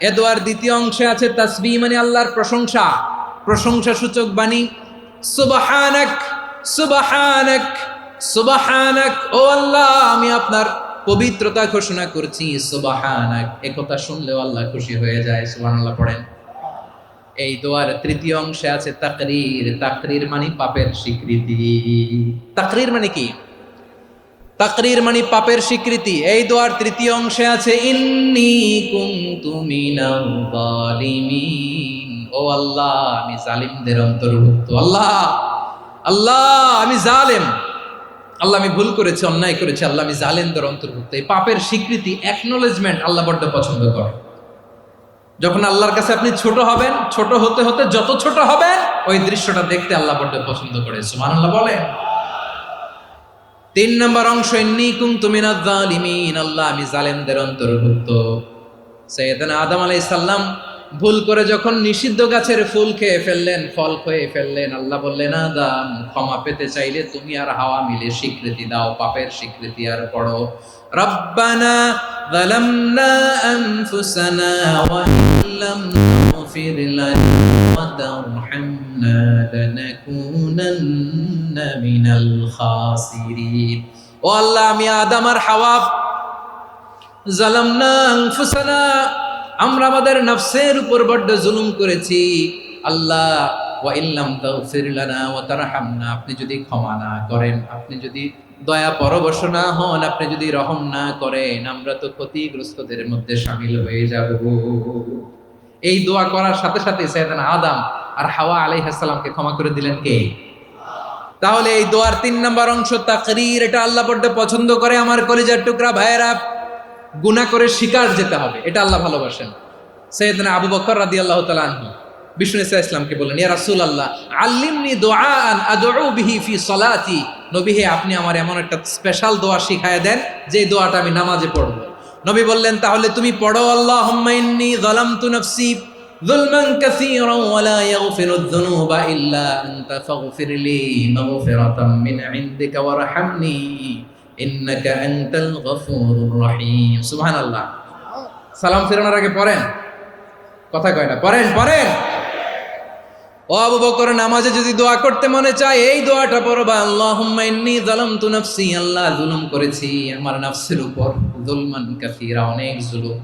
[SPEAKER 1] এ দোয়ার দ্বিতীয় অংশে আছে তাসবিহ, মানে আল্লাহর প্রশংসা, প্রশংসা সূচক বাণী। সুবহানাক সুবহানাক সুবহানাক, ও আল্লাহ আমি আপনার পবিত্রতা ঘোষণা করছি, সুবহানাক। এ কথা শুনলেও আল্লাহ খুশি হয়ে যায়, সুবহানাল্লাহ পড়েন। এই দোয়ার তৃতীয় অংশে আছে তাকরীর, তাকরীর মানে পাপের স্বীকৃতি। তাকরীর মানে কি? তাকরীর মানে পাপের স্বীকৃতি। এই দোয়ার তৃতীয় অংশে আছে ইন্নী কুনতু মিনাল জালিমিন, ও আল্লাহ আমি জালিমদের অন্তর্ভুক্ত। আল্লাহ আল্লাহ আমি জালেম, আল্লাহ আমি ভুল করেছি, অন্যায় করেছি, আল্লাহ আমি জালেমদের অন্তর্ভুক্ত। এই পাপের স্বীকৃতি, অ্যাকনোলেজমেন্ট আল্লাহ বড্ড পছন্দ করে। যখন আল্লাহর কাছে আপনি ছোট হবেন, ছোট হতে হতে যত ছোট হবেন ওই দৃশ্যটা দেখতে আল্লাহ বড্ড পছন্দ করে, সুবহানাল্লাহ বলেন। তিন নম্বর অংশ ইন্নী কুনতু মিনাজ জালিমিন, আল্লাহ আমি জালেমদের অন্তর্ভুক্ত। সাইয়েদনা আদম আলাইহিস সালাম ভুল করে যখন নিষিদ্ধ গাছের ফুল খেয়ে ফেললেন, ফল খেয়ে ফেললেন, আল্লাহ বললেন আদম ক্ষমা পেতে চাইলে তুমি আর হাওয়া মিলে স্বীকৃতি দাও, পাপের স্বীকৃতি আর পড়ো, রব্বানা যালামনা আনফুসানা ওয়া ইল্লাম তাগফির লানা ওয়া তারহামনা লানাকুনান্না মিনাল খাসিরিন। ও আল্লাহ আমি আদম আর হাওয়া, যালামনা আনফুসানা, আমরা আমাদের নফসের উপর বড্ড জুলুম করেছি। আল্লাহ ওয়া ইল্লাম তাগফির লানা ওয়া তারহামনা, আপনি যদি ক্ষমা না করেন, আপনি যদি দয়া পরবশ না হন, আপনি যদি রহম না করেন, আমরা তো ক্ষতিগ্রস্তদের মধ্যে শামিল হয়ে যাব। এই দোয়া করার সাথে সাথে সাইয়েদনা আদম আর হাওয়া আলাইহিস সালামকে ক্ষমা করে দিলেন কে? তাহলে এই দোয়ার তিন নম্বর অংশ তাকরীর, এটা আল্লাহ বড্ড পছন্দ করে। আমার কলিজার টুকরা ভাইয়েরা, গুনাহ করে শিকার যেতে হবে, এটা আল্লাহ ভালোবাসেন। সাইয়েদনা আবু বকর রাদিয়াল্লাহু তাআলা আনহু বিষ্ণু ইসলামকে বললেন, ইয়া রাসূলুল্লাহ আল্লিমনি দুআআন আদউ বিহি ফি সলাতি, নবী হে আপনি আমার এমন একটা স্পেশাল দোয়া শিখায় দেন যে দোয়াটা আমি নামাজে পড়ব। নবী বললেন, তাহলে তুমি পড়ো, আল্লাহুম্মা ইন্নী যালামতু নাফসি যুলমান কাসীরান ওয়া লা ইয়াগফিরুয যুনুবা ইল্লা আনতা ফাগফিরলি মাগফিরাতাম মিন ইনদিকা ওয়ারহামনি ইন্নাকা আনতাল গফুরুর রহিম। সুবহানাল্লাহ। সালাম ফেরানোর আগে পড়েন, কথা কয় না, পড়েন পড়েন। ও আবু বকর, নামাজে যদি দোয়া করতে মনে চায় এই দোয়াটা পড়বা, আল্লাহুম্মা ইন্নী যালামতু নাফসি, আল্লাহ জুলুম করেছি আমার নফসের উপর, যুলমান কাসীরা, অনেক জুলুম,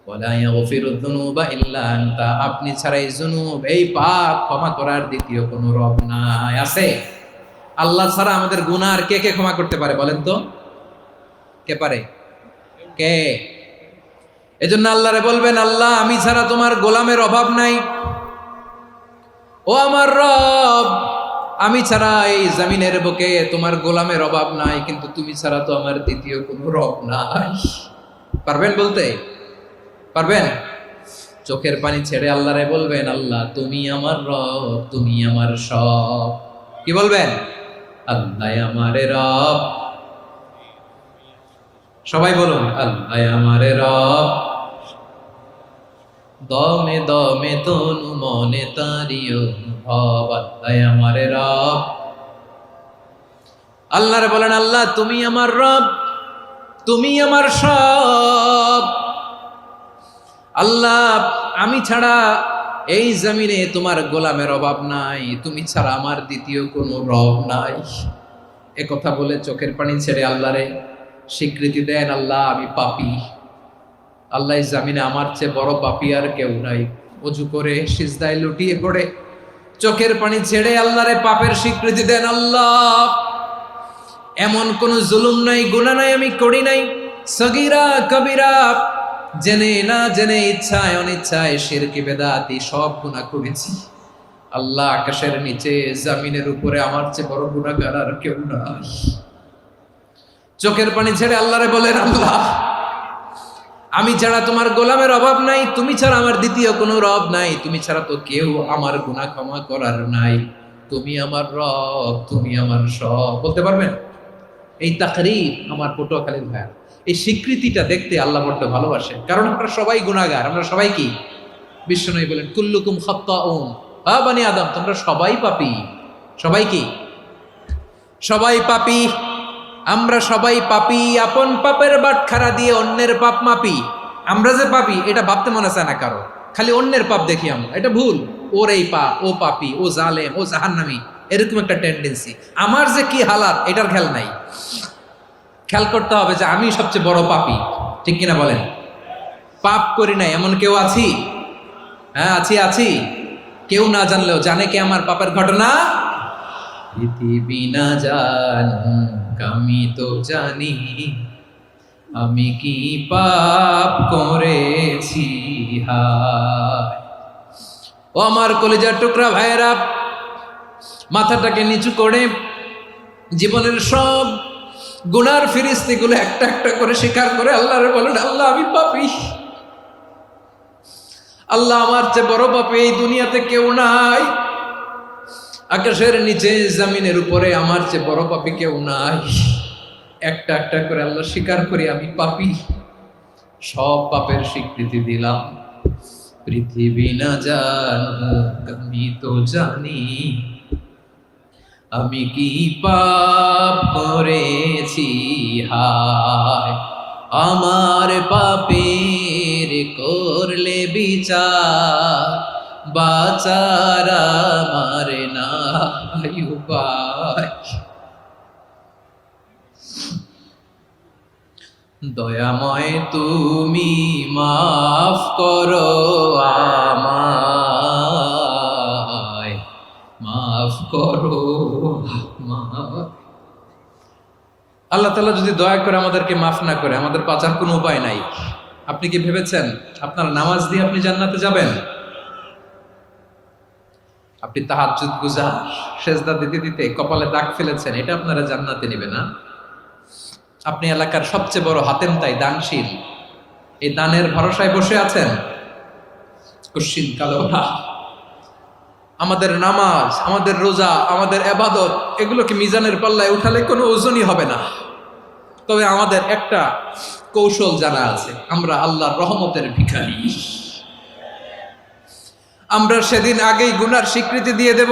[SPEAKER 1] ওয়া লা ইয়াগফিরুয যুনুবা ইল্লা আনতা, আপনি ছাড়া এই জুনুব, এই পাপ ক্ষমা করার দ্বিতীয় কোনো রব নাই। আছে? আল্লাহ ছাড়া আমাদের গুনাহ আর কে কে ক্ষমা করতে পারে বলেন তো? কে পারে? কে? এজন্য আল্লাহরে বলবেন, আল্লাহ আমি ছাড়া তোমার গোলামের অভাব নাই, ও আমার রব আমি ছাড়া এই জমিনের বুকে তোমার গোলামের অভাব নাই, কিন্তু তুমি ছাড়া তো আমার দ্বিতীয় কোনো রব নাই। পারবেন বলতে? পারবেন? চোখের পানি ছেড়ে আল্লাহরে বলবেন, আল্লাহ তুমি আমার রব, তুমি আমার সব। কি বলবেন? আল্লাহ আমারে রব, সবাই বলুন আল্লাহ আমারে রব, দমে দমে তনু মনে তারি অনুভব, আল্লাহ আমার রব। আল্লাহরে বলেন, আল্লাহ তুমি আমার রব, তুমি আমার সব। আল্লাহ আমি ছাড়া এই জমিনে তোমার গোলামের অভাব নাই, তুমি ছাড়া আমার দ্বিতীয় কোনো রব নাই। এ কথা বলে চোখের পানি ছেড়ে আল্লাহরে স্বীকৃতি দেন, আল্লাহ আমি পাপী। আল্লাহ এই জামিনে আমার চেয়ে বড় পাপী আর কেউ নাই। অজু করে সিজদায় লুটিয়ে পড়ে চোখের পানি ছেড়ে আল্লাহরে পাপের স্বীকৃতি দেন, আল্লাহ এমন কোন জুলুম নাই, গুনাহ নাই আমি করি নাই, সগীরা কবিরা, জেনে না জেনে, ইচ্ছায় অনিচ্ছায়, শিরকি বেদাতি সব গুনাহ করেছি। আল্লাহ আকাশের নিচে জমিনের উপরে আমার চেয়ে বড় গুনাহগার আর কেউ নাই। চোখের পানি ছেড়ে আল্লাহরে বলেন, আল্লাহ আমি ছাড়া তোমার গোলামের অভাব নাই, তুমি ছাড়া আমার দ্বিতীয় কোনো রব নাই, তুমি ছাড়া তো কেউ আমার গুনাহ ক্ষমা করার নাই, তুমি আমার রব, তুমি আমার সব। বলতে পারবেন? এই তাকরীর আমার পটুয়াখালীর ভাইয়া, এই স্বীকৃতিটা দেখতে আল্লাহ বড্ড ভালোবাসেন, কারণ আমরা সবাই গুনাহগার। আমরা সবাই কি? বিশ্বনবী বলেন, কুল্লুকুম খাত্তাউন, বানি আদম তোমরা সবাই পাপী। সবাই কি? সবাই পাপী। আমরা সবাই পাপী, আপন পাপের বাটখারা দিয়ে অন্যের পাপ মাপি। আমরা যে পাপী এটা ভাবতে মনে চায় না কারো, খালি অন্যের পাপ দেখি আমরা, এটা ভুল। ওর এই পাপ, ও পাপী, ও জালেম, ও জাহান্নামী, এরকম একটা টেন্ডেন্সি। আমার যে কি হালাত এটার খেয়াল নাই। খেয়াল করতে হবে যে আমি সবচেয়ে বড় পাপী, ঠিক কিনা বলেন? পাপ করি নাই এমন কেউ আছি? হ্যাঁ আছি। কেউ না জানলেও জানে কে আমার পাপের ঘটনা? পৃথিবী না জানুক আমি তো জানি, আমি কি পাপ করেছি হায়। ও আমার কলিজার টুকরা ভাইয়েরা, মাথাটাকে নিচু করে জীবনের সব গুনার ফিরিস্তিগুলো একটা একটা করে স্বীকার করে আল্লাহরে বলেন, আল্লাহ আমি পাপী। আল্লাহ আমার চেয়ে বড় পাপী এই দুনিয়াতে কেউ নাই। আকাশের নিচে জমিনের উপরে আমার চেয়ে বড় পাপী কেউ নাই। একটা একটা করে আল্লাহ স্বীকার করি আমি পাপী, সব পাপের স্বীকৃতি দিলাম। পৃথিবী না জানুক আমি তো জানি, আমি কি পাপ করেছি হায়। আমার পাপের করলে বিচার, বাঁচার আমার নাই উপায়। দয়াময় তুমি মাফ করো আমায়, মাফ করো আমায়। আল্লাহ তাআলা যদি দয়া করে আমাদেরকে মাফ না করে, আমাদের বাঁচার কোনো উপায় নাই। আপনি কি ভেবেছেন আপনার নামাজ দিয়ে আপনি জান্নাতে যাবেন? আপনি তাহাজ্জুদ গুজার, সেজদা দিতে দিতে কপালে দাগ ফেলেছেন, এটা আপনারা জান্নাতে নেবে না। আপনি এলাকার সবচেয়ে বড় হাতেম তাই, দানশীল, এই দানের ভরসায় বসে আছেন, কুশ্চিন কালো না। আমাদের নামাজ, আমাদের রোজা, আমাদের ইবাদত, এগুলোকে মিজানের পাল্লায় উঠালে কোনো ওজনই হবে না। তবে আমাদের একটা কৌশল জানা আছে, আমরা আল্লাহর রহমতের ভিখারি। আমরা সেদিন আগেই গুনার স্বীকৃতি দিয়ে দেব।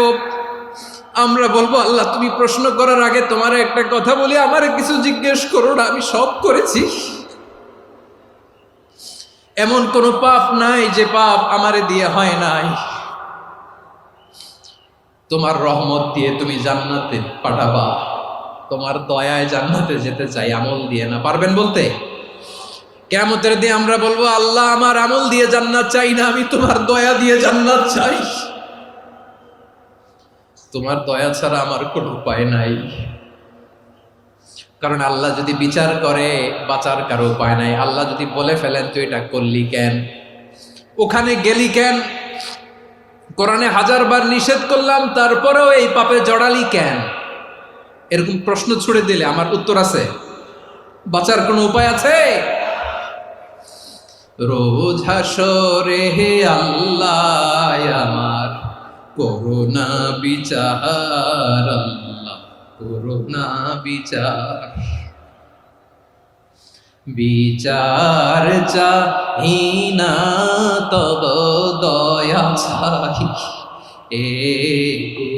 [SPEAKER 1] আমরা বলবো, আল্লাহ তুমি প্রশ্ন করার আগে তোমার একটা কথা বলি, আমারে কিছু জিজ্ঞেস করো না, আমি সব করেছি। এমন কোন পাপ নাই যে পাপ আমারে দিয়ে হয় নাই। তোমার রহমত দিয়ে তুমি জান্নাতে পাঠাবা, তোমার দয়ায় জান্নাতে যেতে চাই, আমল দিয়ে না। পারবেন বলতে? কিয়ামতের দিন আমরা বলবো, আল্লাহ আমার আমল দিয়ে জান্নাত চাই না, আমি তোমার দয়া দিয়ে জান্নাত চাই। তোমার দয়া ছাড়া আমার কোনো উপায় নাই। কারণ আল্লাহ যদি বিচার করে বাঁচার কারো উপায় নাই। আল্লাহ যদি বলে ফেলেন তুই এটা করলি কেন, ওখানে গেলি কেন, কোরআনে 1000 বার নিষেধ করলাম তারপরেও এই পাপে জড়ালি কেন, এরকম প্রশ্ন ছুড়ে দিলে আমার উত্তর আছে? বাঁচার কোনো উপায় আছে? রোজ হাসরে হে আল্লাহ আমার করুণা বিচার, আল্লাহ করুণা বিচার। বিচার চাহি না তব দয়া চাহি এ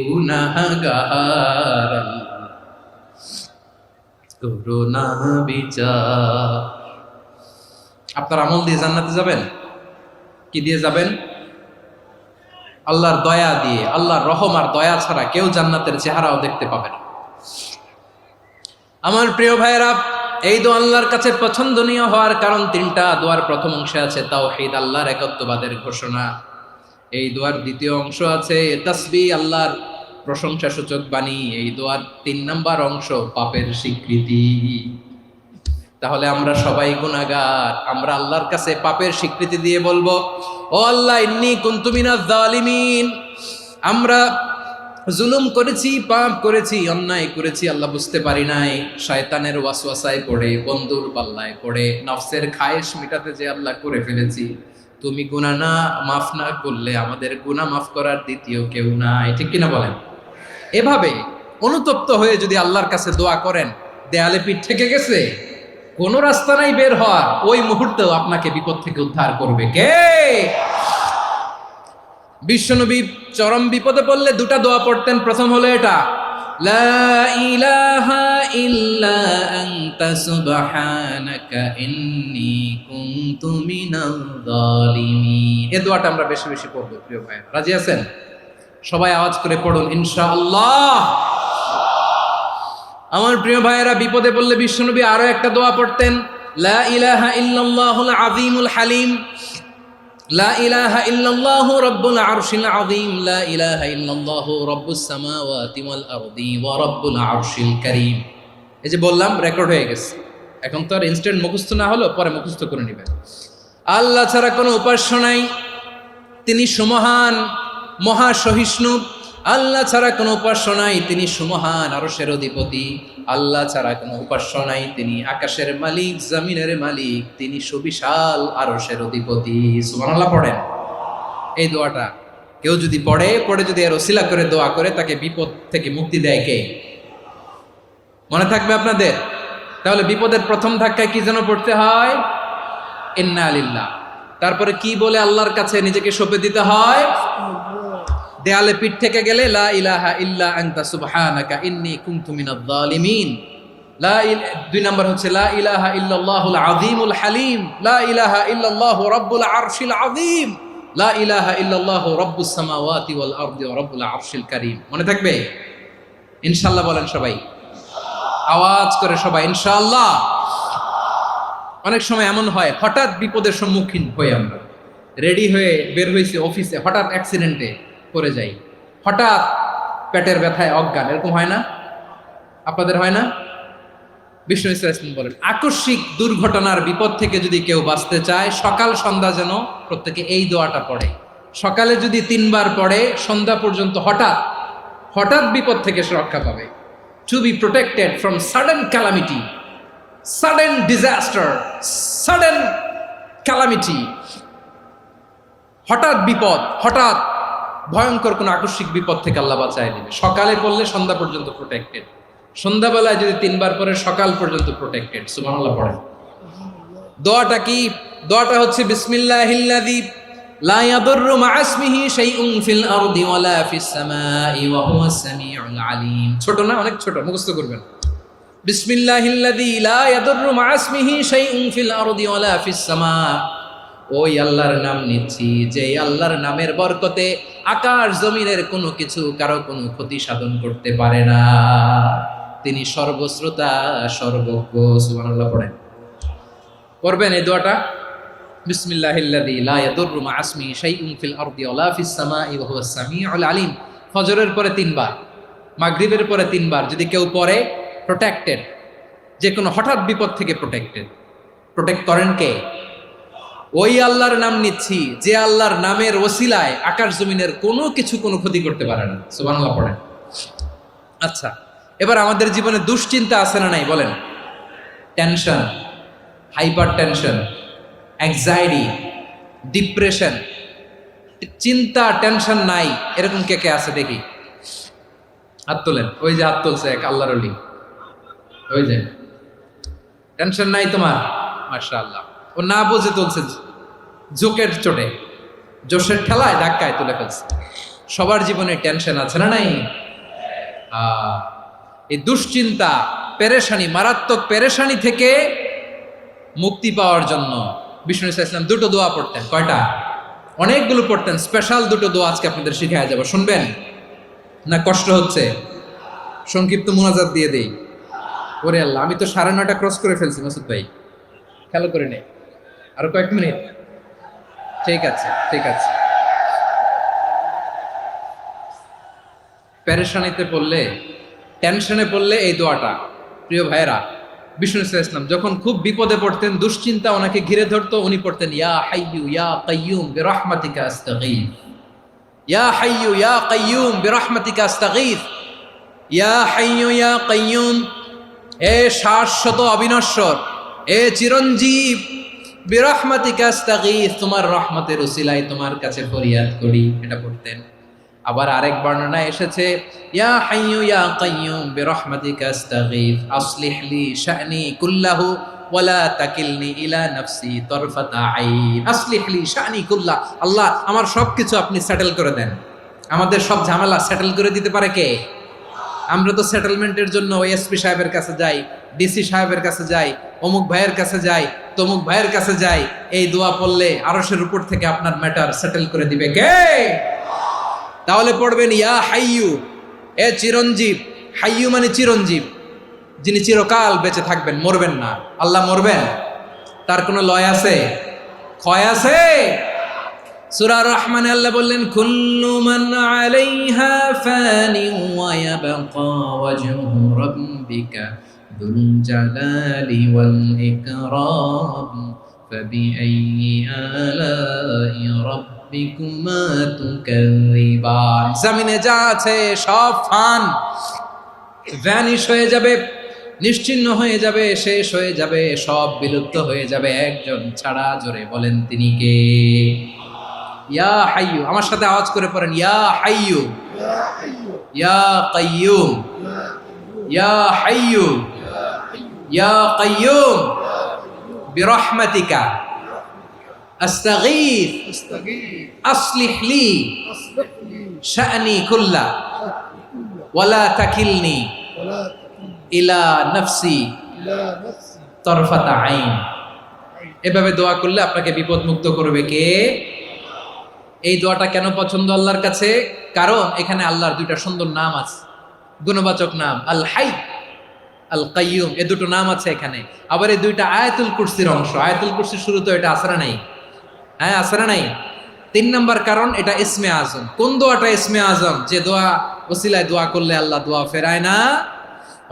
[SPEAKER 1] গুনাহগার করুণা বিচার। আপনার আমল দিয়ে জান্নাতে যাবেন? কি দিয়ে যাবেন? আল্লাহর দয়া দিয়ে। আল্লাহর রহম আর দয়া ছাড়া কেউ জান্নাতের চেহারাও দেখতে পাবে না। আমার প্রিয় ভাইয়েরা, এই দোয়া আল্লাহর কাছে পছন্দনীয় হওয়ার কারণ তিনটা। দোয়ার প্রথম অংশে আছে তাওহীদ, আল্লাহর একত্ববাদের ঘোষণা। এই দোয়ার দ্বিতীয় অংশ আছে তাসবিহ, আল্লাহর প্রশংসা সূচক বাণী। এই দোয়ার ৩ নাম্বার অংশ পাপের স্বীকৃতি। তাহলে আমরা সবাই গুনাহগার। আমরা আল্লাহর কাছে পাপের স্বীকৃতি দিয়ে বলবো, ও আল্লাহ, ইন্নী কুনতু মিনাজ জালিমিন। আমরা জুলুম করেছি, পাপ করেছি, অন্যায় করেছি, আল্লাহ বুঝতে পারি নাই। শয়তানের ওয়াসওয়াসায় পড়ে, বন্ধুর পাল্লায় পড়ে, নফসের খায়েশ মিটাতে যে আল্লাহ করে ফেলেছি। তুমি গুনাহ না মাফ না করলে আমাদের গুনাহ মাফ করার দ্বিতীয় কেউ নাই। ঠিক কিনা বলেন? এভাবে অনুতপ্ত হয়ে যদি আল্লাহর কাছে দোয়া করেন, দেয়ালে পিঠ থেকে গেছে, কোনো রাস্তা নাই বের হওয়ার, ওই মুহূর্তেও আপনাকে বিপদ থেকে উদ্ধার করবে কে? বিশ্বনবী চরম বিপদে পড়লে দুটা দোয়া পড়তেন। প্রথম হলো এটা, লা ইলাহা ইল্লা আনতা সুবহানাকা ইন্নী কুনতু মিনাল জালিমিন। এই দোয়াটা আমরা বেশি বেশি পড়ব প্রিয় ভাই। রাজি আছেন? সবাই আওয়াজ করে পড়ুন ইনশাআল্লাহ। আমার প্রিয় ভাইয়েরা, বিপদে পড়লে বিশ্বনবী আরো একটা দোয়া পড়তেন, লা ইলাহা ইল্লাল্লাহুল আযীমুল হালিম, লা ইলাহা ইল্লাল্লাহু রাব্বুল আরশিল আযীম, লা ইলাহা ইল্লাল্লাহু রাব্বুস সামাওয়াতি ওয়াল আরদি ওয়া রাব্বুল আরশিল কারীম। এই যে বললাম, রেকর্ড হয়ে গেছে। এখন তো আর ইনস্ট্যান্ট মুখস্থ না হলো, পরে মুখস্থ করে নেবেন। আল্লাহ ছাড়া কোনো উপাস্য নাই, তিনি সুমহান, মহা সহিষ্ণু। আল্লাহ ছাড়া কোনো উপাস্য নাই, তিনি সুমহান, আরশের অধিপতি। আল্লাহ ছাড়া কোনো উপাস্য নাই, তিনি আকাশের মালিক, জমিনের মালিক, তিনি সুবিশাল আরশের অধিপতি। সুবহানাল্লাহ পড়েন। এই দোয়াটা কেউ যদি পড়ে যদি এর ওসিলা করে দোয়া করে, তাকে বিপদ থেকে মুক্তি দেয় কে? মনে থাকবে আপনাদের? তাহলে বিপদের প্রথম ধাক্কায় কি যেন পড়তে হয়? ইন্না লিল্লাহ। তারপরে কি বলে আল্লাহর কাছে নিজেকে সঁপে দিতে হয়? দেয়ালে পিঠ থেকে গেলে লা ইলাহা ইল্লা আনতা সুবহানাকা ইন্নী কুনতু মিনাজ জালিমিন। ২ নাম্বার হচ্ছে লা ইলাহা ইল্লাল্লাহুল আযীমুল হালিম, লা ইলাহা ইল্লাল্লাহু রাব্বুল আরশিল আযীম, লা ইলাহা ইল্লাল্লাহু রাব্বুস সামাওয়াতি ওয়াল আরদি ওয়া রাব্বুল আরশিল কারীম। মনে থাকবে? ইনশাআল্লাহ বলেন সবাই, আওয়াজ করে সবাই ইনশাআল্লাহ। অনেক সময় এমন হয়, হঠাৎ বিপদের সম্মুখীন হয়ে আমরা রেডি হয়ে বের হয়েছি অফিসে, হঠাৎ অ্যাক্সিডেন্টে পড়ে যাই, হঠাৎ পেটের ব্যথায় অজ্ঞান। এরকম হয় না? আপনাদের হয় না? বিষ্ণু ইসলাম বলেন, আকস্মিক দুর্ঘটনার বিপদ থেকে যদি কেউ বাঁচতে চায়, সকাল সন্ধ্যা যেন প্রত্যেকে এই দোয়াটা পড়ে। সকালে যদি 3 বার পড়ে, সন্ধ্যা পর্যন্ত হঠাৎ বিপদ থেকে সে রক্ষা পাবে। To be protected from sudden calamity, sudden disaster, sudden calamity. হঠাৎ বিপদ, হঠাৎ ভয়ঙ্কর কোন আকস্মিক বিপদ থেকে আল্লাহ বাঁচায় নেবে। সকালে পড়লে সন্ধ্যা পর্যন্ত প্রোটেক্টেড, সন্ধ্যাবেলায় যদি 3 বার পরে সকাল পর্যন্ত প্রোটেক্টেড। সুবহানাল্লাহ পড়েন। দোয়াটা কি? দোয়াটা হচ্ছে বিসমিল্লাহিল্লাযী লা ইয়াদুররু মা'a ইসমিহি শাইউন ফিল আরদি ওয়ালা ফিস সামাই ওয়া হুয়াস সামিউল আলীম। ছোট না? অনেক ছোট, মুখস্থ করবেন। বিসমিল্লাহিল্লাযী লা ইয়াদুররু মা'a ইসমিহি শাইউন ফিল আরদি ওয়ালা ফিস সামা। ওই আল্লাহর নাম নিচ্ছি, যে আল্লাহর নামের বরকতে আকাশ জমিনের কোনো কিছু কারো কোনো ক্ষতি সাধন করতে পারে না। তিনি সর্বশ্রোতা, সর্বজ্ঞ। সুবহানাল্লাহ পড়েন। পড়বেন এই দোয়াটা, বিসমিল্লাহিল্লাযী লা ইয়াদুররু মা'a ইসমিহি শাইউন ফিল আরদি ওয়ালা ফিস সামাই ওয়া হুয়াস সামিউল আলীম। ফজরের পরে 3 বার, মাগরিবের পরে 3 বার যদি কেউ পড়ে, প্রোটেক্টেড। যে কোনো হঠাৎ বিপদ থেকে প্রোটেক্টেড। প্রোটেক্ট করেন কে? ওই আল্লাহর নাম নিচ্ছি, যে আল্লাহর নামের ওসিলায় আকাশ জমিনের কোনো কিছু কোনো ক্ষতি করতে পারে না। সুবহানাল্লাহ পড়েন। আচ্ছা, এবার আমাদের জীবনে দুশ্চিন্তা আছে না নাই বলেন? Tension, hyper tension, anxiety, depression, চিন্তা, টেনশন নাই, এরকম কে কে আছে দেখি? হাত তোলেন। ওই যে হাত তুলছে এক আল্লাহর ওলি, ওই যে। টেনশন নাই তোমার? মাশাআল্লাহ। ও না বুঝে তুলছে, জোকের চোটে, জোশের ঠেলায় ধাক্কায় তুলে ফেলছে। সবার জীবনে টেনশন আছে না নাই? এই দুশ্চিন্তা, পেরেশানি, মারাত্মক পেরেশানি থেকে মুক্তি পাওয়ার জন্য বিষ্ণু ইসলাম দুটো দোয়া পড়তেন। কয়টা? অনেকগুলো পড়তেন। স্পেশাল দুটো দোয়া আজকে আপনাদের শিখায়া যাব, শুনবেন না? কষ্ট হচ্ছে? সংক্ষিপ্ত মুনাজাত দিয়ে দেই। ওরে আল্লাহ, আমি তো 9:30 ক্রস করে ফেলছি মাসুদ ভাই, খেয়াল করে নেই। আরো কয়েক মিনিট। ঠিক আছে, ঠিক আছে। পেরেশানিতে পড়লে, টেনশনে পড়লে এই দোয়াটা, প্রিয় ভাইয়েরা, বিষ্ণু ইসলাম যখন খুব বিপদে পড়তেন, দুশ্চিন্তা ওনাকে ঘিরে ধরতো, উনি পড়তেন ইয়া হাইয়ু ইয়া কাইয়ুম বিরহমাতিকা আস্তাগীথ, ইয়া হাইয়ু ইয়া কাইয়ুম বিরহমাতিকা আস্তাগীথ, ইয়া হাইয়ু ইয়া কাইয়ুম, এ শাশ্বত অবিনশ্বর, এ চিরঞ্জীব, বিরহমাতিকা আস্তাগীথ, তোমার রহমতের উসিলায় তোমার কাছে ফরিয়াদ করি। এটা পড়তেন। আবার আরেক বর্ণনায় এসেছে ইয়া হাইয়ু ইয়া কাইয়ুম বিরহমাতিকা আস্তাগীথ আসলিহ লি শা'নি কুল্লাহু ওয়ালা তাকিলনি ইলা নাফসি তারফাতা আইন। আসলিহ লি শা'নি কুল্লাহ, আল্লাহ আমার সবকিছু আপনি সেটেল করে দেন। আমাদের সব ঝামেলা সেটেল করে দিতে পারে কে? আমরা তো সেটেলমেন্টের জন্য এসপি সাহেবের কাছে যাই, ডিসি সাহেবের কাছে যাই, অমুক ভাইয়ের কাছে যাই, তমুক ভাইয়ের কাছে যাই। এই দোয়া পড়লে আরশের উপর থেকে আপনার ম্যাটার সেটেল করে দিবে কে? তাহলে পড়বেন ইয়া হাইয়ু, এ চিরঞ্জীব। হাইয়ু মানে চিরঞ্জীব, যিনি চিরকাল বেঁচে থাকবেন, মরবেন না। আল্লাহ মরবেন? তার কোনো লয় আছে? ক্ষয় আছে? সূরা রহমানে আল্লাহ বললেন কুল্লু মান আলাইহা ফানি ওয়া ইয়াবকা ওয়াজহু রাব্বিকা যুল জালালি ওয়াল ইকরাম ফাবিআইয়ি আলাই রাব্বিকুমা তুকাযিবান। জমিনে যা আছে সব ফান, ভ্যানিশ হয়ে যাবে, নিশ্চিহ্ন হয়ে যাবে, শেষ হয়ে যাবে, সব বিলুপ্ত হয়ে যাবে একজন ছাড়া। জোরে বলেন তিনি কে? ইয়া হাইয়ু। আমার সাথে আওয়াজ করে পড়েন ইয়া হাইয়ু ইয়া কাইয়ুম ইয়া হাইয়ু ইয়া কাইয়ুম বিরহমাতিকা আস্তাগীথ আসলিহ লি শা'নি কুল্লা ওয়ালা তাকিলনি ইলা নাফসি তারফাতা আইন। এভাবে দোয়া করলে আপনাকে বিপদ মুক্ত করবে কে? এই দোয়াটা কেন পছন্দ আল্লাহর কাছে? কারণ এখানে আল্লাহর দুইটা সুন্দর নাম আছে, গুণবাচক নাম, আল হাই, আল কাইয়ুম। এই দুটো নাম আছে এখানে। আবার এই দুইটা আয়াতুল কুরসির অংশ। আয়াতুল কুরসির শুরু তো এটা আসরা নাই? হ্যাঁ, আসরা নাই। 3 নম্বর কারণ, এটা ইসমে আজম। কোন দোয়াটা ইসমে আজম? যে দোয়া ওসিলায় দোয়া করলে আল্লাহ দোয়া ফেরায় না।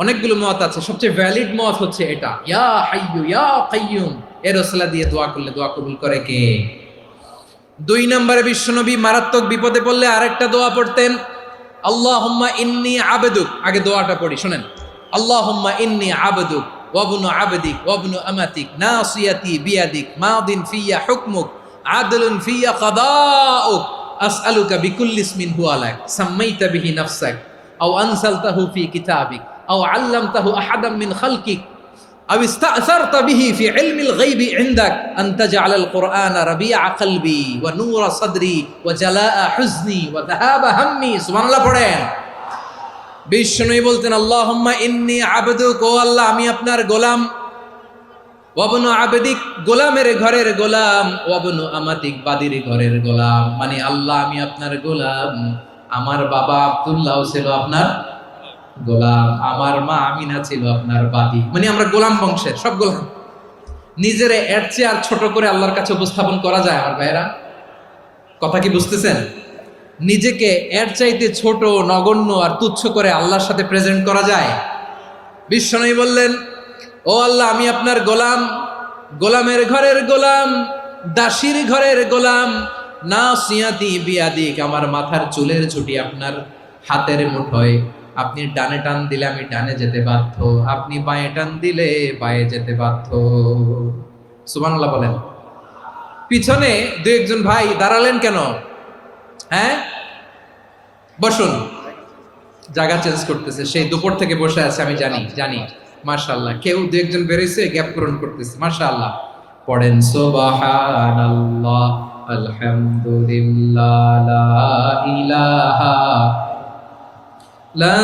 [SPEAKER 1] অনেকগুলো মত আছে, সবচেয়ে ভ্যালিড মত হচ্ছে এটা, ইয়া হাইয়ু ইয়া কাইয়ুম। এর ওসিলা দিয়ে দোয়া করলে দোয়া কবুল করে কে? 2 নম্বরে বিশ্বনবী মারাত্মক বিপদে পড়লে আরেকটা দোয়া পড়তেন, আল্লাহুম্মা ইন্নী আবদুক। আগে দোয়াটা পড়ি, শুনেন। আল্লাহুম্মা ইন্নী আবদুক ওয়া ইবনু আবদিক ওয়া ইবনু আমাতিক নাসিয়াতি বিয়াদিক মাদিন ফিয়া হুকমুক আদলুন ফিয়া কাদাউক আসআলুকা বিকুল্লি ইসমিন হুয়া লাক সাম্মাইতা বিহি নাফসাক আও আনসালতাহু ফি কিতাবিক আও আল্লামতাহু আহাদাম মিন খালকিক আও ইস্তা'সারতা বিহি ফি ইলমিল গায়বি ইনদাক আন তাজআলাল কুরআনা রাবিআ কলবি ওয়া নূরা সাদরি ওয়া জালাআ হুজনি ওয়া যাহাবা হাম্মি। সুবহানাল্লাহ পড়েন। বিষ্ণুই বলতেন আল্লাহুম্মা ইন্নী আবদুক, ও আল্লাহ আমি আপনার গোলাম, ওয়া ইবনু আবদিক, গোলামের ঘরের গোলাম, ওয়া ইবনু আমাতিক, বাদির ঘরের গোলাম। মানে আল্লাহ আমি আপনার গোলাম। আমার বাবা আব্দুল্লাহ ছিল আপনার গোলাম, আমার মা আমিনা ছিল আপনার বাদী। মানে আমরা গোলাম বংশের, সব গোলাম। নিজেরে এর চেয়ে আর ছোট করে আল্লাহর কাছে উপস্থাপন করা যায় আমার ভাইয়েরা? কথা কি বুঝতেছেন? নিজেকে এর চাইতে ছোট, নগণ্য আর তুচ্ছ করে আল্লাহর সাথে প্রেজেন্ট করা যায়? বিশ্বনবী বললেন, ও আল্লাহ আমি আপনার গোলাম, গোলামের ঘরের গোলাম, দাসীর ঘরের গোলাম, নাসিয়াতি বিয়াদিক, আমার মাথার চুলের ছুটি আপনার হাতের মুঠোয়। আপনি ডানে টান দিলে আমি ডানে যেতে বাধ্য, আপনি বাঁয়ে টান দিলে বাঁয়ে যেতে বাধ্য। সুবহানাল্লাহ বলেন। পিছনে 2-1 ভাই দাঁড়ালেন কেন? হ্যাঁ, বসুন। জায়গা চেঞ্জ করতেছে, সেই দুপুর থেকে বসে আছে আমি জানি। মাশাআল্লাহ, কেউ দু একজন বেরোইছে গ্যাপ পূরণ করতেছে, মাশাআল্লাহ। পড়েন সুবহানাল্লাহ, আলহামদুলিল্লাহ, লা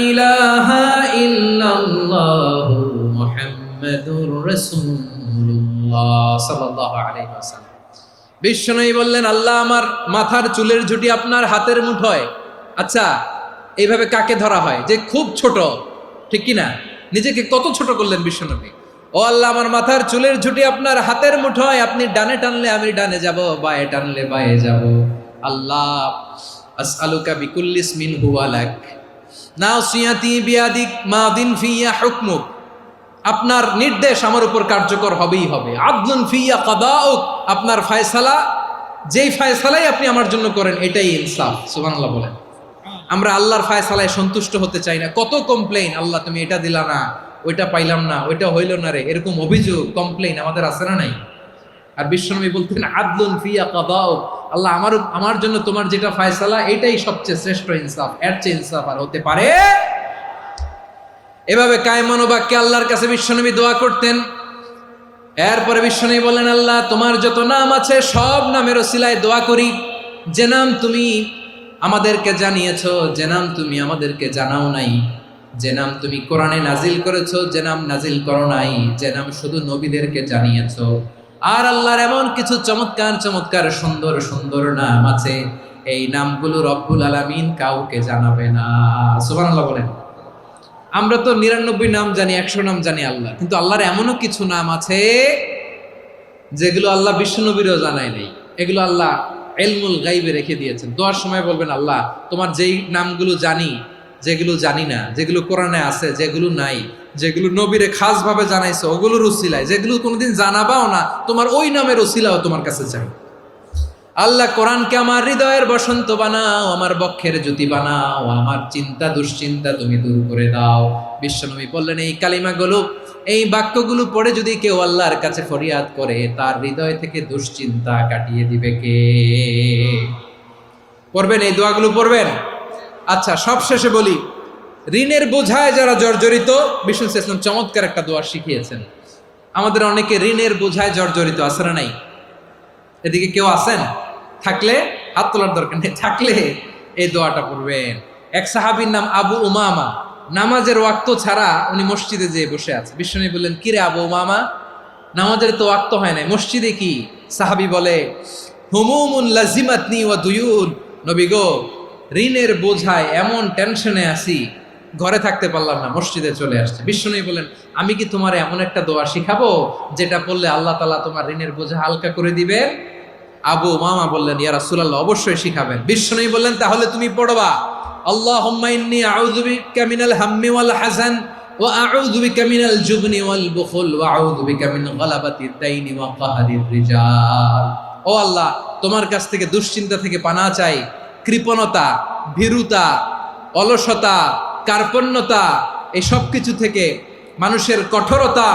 [SPEAKER 1] ইলাহা ইল্লাল্লাহু মুহাম্মাদুর রাসূলুল্লাহ সাল্লাল্লাহু আলাইহি ওয়াসাল্লাম। বিশ্বনবী বললেন, আল্লাহ আমার মাথার চুলের ঝুঁটি আপনার হাতের মুঠোয়। আচ্ছা, এইভাবে কাকে ধরা হয়? যে খুব ছোট, ঠিক কি না? নিজেকে কত ছোট করলেন বিশ্বনবী। ও আল্লাহ, আমার মাথার চুলের ঝুঁটি আপনার হাতের মুঠোয়, আপনি ডানে টানলে আমি ডানে যাব, বায়ে টানলে বায়ে যাব। আল্লাহ, আসআলুকা বিকুল্লি ইসমিন হুয়া লাক নাসিয়াতি বিয়াদিক মাদিন ফিয়া হুকমুক। আপনার নির্দেশ আমার উপর কার্যকর হবেই হবে। আদলুন ফিয়া কাদাউক, আপনার ফয়সালা, যেই ফয়সালাই আপনি আমার জন্য করেন এটাই ইনসাফ। সুবহানাল্লাহ বলেন। আমরা আল্লাহর ফয়সালায় সন্তুষ্ট হতে চাই না। কত কমপ্লেইন, আল্লাহ তুমি এটা দিলা না, ওইটা পাইলাম না, ওইটা হইল না রে, এরকম অভিযোগ কমপ্লেইন আমাদের আছে না নাই? আর বিশ্বনবী বলতেন আদলুন ফিয়া কাদাউক, আল্লাহ আমার জন্য তোমার যেটা ফয়সালা এটাই সবচেয়ে শ্রেষ্ঠ ইনসাফ, এর চেয়ে ইনসাফ আর হতে পারে? এভাবে কায়মান বাক্যে আল্লাহর কাছে বিশ্বনবী দোয়া করতেন। এরপরে বিশ্বনবী বলেন, আল্লাহ তোমার যত নাম আছে সব নামের ওসিলায় দোয়া করি, যে নাম তুমি আমাদেরকে জানিয়েছো, যে নাম তুমি আমাদেরকে জানাও নাই, যে নাম তুমি কোরআনে নাজিল করেছো, যে নাম নাজিল করো নাই, যে নাম শুধু নবীদেরকে জানিয়েছো। আর আল্লাহর এমন কিছু চমৎকার চমৎকার সুন্দর সুন্দর নাম আছে, এই নামগুলো রব্বুল আলামিন কাউকে জানাবে না। সুবহানাল্লাহ বলেন। আমরা তো 99 নাম জানি, 100 নাম জানি আল্লাহ, কিন্তু আল্লাহর এমনও কিছু নাম আছে যেগুলো আল্লাহ বিশ্বনবীরও জানায় নেই। এগুলো আল্লাহ ইলমুল গায়বে রেখে দিয়েছেন। দোয়ার সময় বলবেন, আল্লাহ তোমার যেই নামগুলো জানি, যেগুলো জানি না, যেগুলো কোরআনে আছে, যেগুলো নাই, যেগুলো নবীরে খাস ভাবে জানাইছো ওগুলোর উসিলায়, যেগুলো কোনোদিন জানাবাও না তোমার ওই নামের উসিলাও তোমার কাছে চাই। আল্লাহ কোরআনকে আমার হৃদয়ের বসন্ত বানাও, আমার বক্ষের জ্যোতি বানাও, আমার চিন্তা দুশ্চিন্তা তুমি দূর করে দাও। বিশ্বনবী বললেন, এই কালিমাগুলো, এই বাক্যগুলো পড়ে যদি কেউ আল্লাহর কাছে ফরিয়াদ করে, তার হৃদয় থেকে দুশ্চিন্তা কাটিয়ে দিবে কে? পড়বেন, এই দোয়াগুলো পড়বেন। আচ্ছা, সব শেষে বলি, ঋণের বোঝায় যারা জর্জরিত, বিষ্ণু ইসলাম চমৎকার একটা দোয়া শিখিয়েছেন। আমাদের অনেকে ঋণের বোঝায় জর্জরিত, আছে না নাই? এদিকে কেউ আছেন? থাকলে হাত তোলার দরকার নেই, থাকলে এই দোয়াটা পড়বেন। এক সাহাবীর নাম আবু উমামা, নামাজের ওয়াক্ত ছাড়া উনি মসজিদে যেয়ে বসে আছে। বিশ্বনবী বললেন, কিরে আবু উমামা, নামাজের তো ওয়াক্ত হয় নাই, মসজিদে কি? সাহাবী বলে, হুমুমুন লাজিমাতনি ওয়া দুয়ুন, নবী গো, ঋণের বোঝায় এমন টেনশনে আছি, ঘরে থাকতে পারলাম না, মসজিদে চলে আসছে। বিশ্বনবী বলেন, আমি কি তোমার এমন একটা দোয়া শিখাবো যেটা পড়লে আল্লাহ তাআলা তোমার ঋণের বোঝা হালকা করে দিবেন? আবু উমামা বললেন, ইয়া রাসূলুল্লাহ, অবশ্যই শিখাবেন। বিশ্বনবী বললেন, তাহলে তুমি পড়বা, আল্লাহুম্মা ইন্নী আউযু বিকা মিনাল হাম্মি ওয়াল হাযান ওয়া আউযু বিকা মিনাল জুবনি ওয়াল বুখল ওয়া আউযু বিকা মিন গালাবাতিদ দাইনি ওয়া কাহরির রিজাল। ও আল্লাহ, তোমার কাছ থেকে দুশ্চিন্তা থেকে পানাহ চাই, কৃপণতা, ভীরুতা, অলসতা, কার্পণ্যতা, এই সব কিছু থেকে, মানুষের কঠোরতা,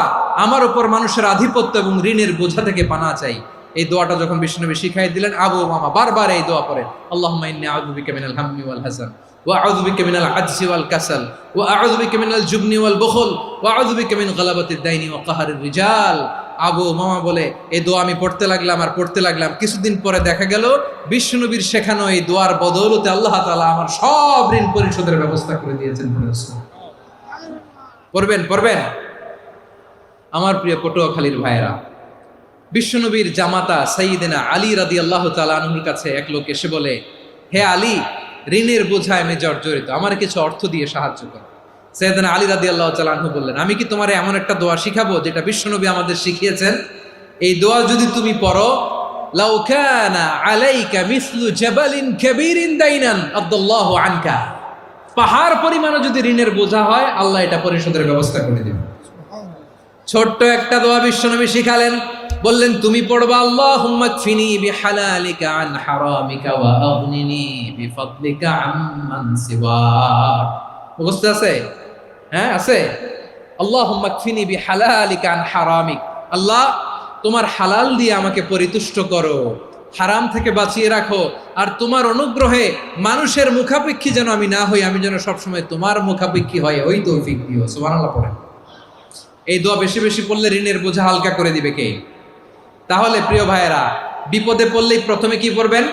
[SPEAKER 1] আমার উপর মানুষের আধিপত্য এবং ঋণের বোঝা থেকে পানাহ চাই। এই দোয়াটা যখন বিশ্বনবী শিখাই দিলেন, আবু উমামা বারবার এই দোয়া পড়েন, আল্লাহুম্মা ইন্নী আউযু বিকা মিনাল হাম্মি ওয়াল হাযান ওয়া আউযু বিকা মিনাল আজজি ওয়াল কাসাল ওয়া আউযু বিকা মিনাল জুবনি ওয়াল বুখল ওয়া আউযু বিকা মিন গালাবাতিদ দাইনি ওয়া কাহরির রিজাল। আবু উমামা বলে, এই দোয়া আমি পড়তে লাগলাম আর পড়তে লাগলাম, কিছুদিন পরে দেখা গেল বিশ্বনবীর শেখানো এই দোয়ার বদৌলতে আল্লাহ তাআলা আমার সব ঋণ পরিশোধের ব্যবস্থা করে দিয়েছেন। পড়বেন, পড়বেন। আমার প্রিয় পটুয়াখালীর ভাইয়েরা, বিশ্বনবীর জামাতা সাইয়্যিদিনা আলী রাদিয়াল্লাহু তাআলা আনহুর কাছে এক লোক এসে বলে, হে আলী, ঋণের বোঝায় আমি জর্জরিত, আমার কিছু অর্থ দিয়ে সাহায্য করো। সাইয়্যিদিনা আলী রাদিয়াল্লাহু তাআলা আনহু বললেন, আমি কি তোমারে এমন একটা দোয়া শিখাবো যেটা বিশ্বনবী আমাদের শিখিয়েছেন? এই দোয়া যদি তুমি পড়ো, লাউ কানা আলাইকা মিসলু জাবালিন কাবীরিন দাইনান আদাল্লাহু আনকা, পাহাড় পরিমাণও যদি ঋণের বোঝা হয়, আল্লাহ এটা পরিশোধের ব্যবস্থা করে দেবেন। ছোট্ট একটা দোয়া বিশ্বনবী শিখালেন, বললেন, তুমি পড়বা, আল্লাহুম্মা কফিনি বিহালালিকা আন হারামিকা ওয়া আগনিনি বিফাদলিকা আম্মান সিওয়াক। মুখস্থ আছে? হ্যাঁ, আছে। আল্লাহুম্মা কফিনি বিহালালিকা আন হারামিক, আল্লাহ তোমার হালাল দিয়ে আমাকে পরিতুষ্ট করো, হারাম থেকে বাঁচিয়ে রাখো, আর তোমার অনুগ্রহে মানুষের মুখাপেক্ষী যেন আমি না হই, আমি যেন সবসময় তোমার মুখাপেক্ষী হয়, ওই তৌফিক দিও। সুবহানাল্লাহ পড়েন। এই দোয়া বেশি বেশি পড়লে ঋণের বোঝা হালকা করে দিবে কে? তাহলে প্রিয় ভাইয়েরা, বিপদে পড়লেই প্রথমে কি পড়বেন?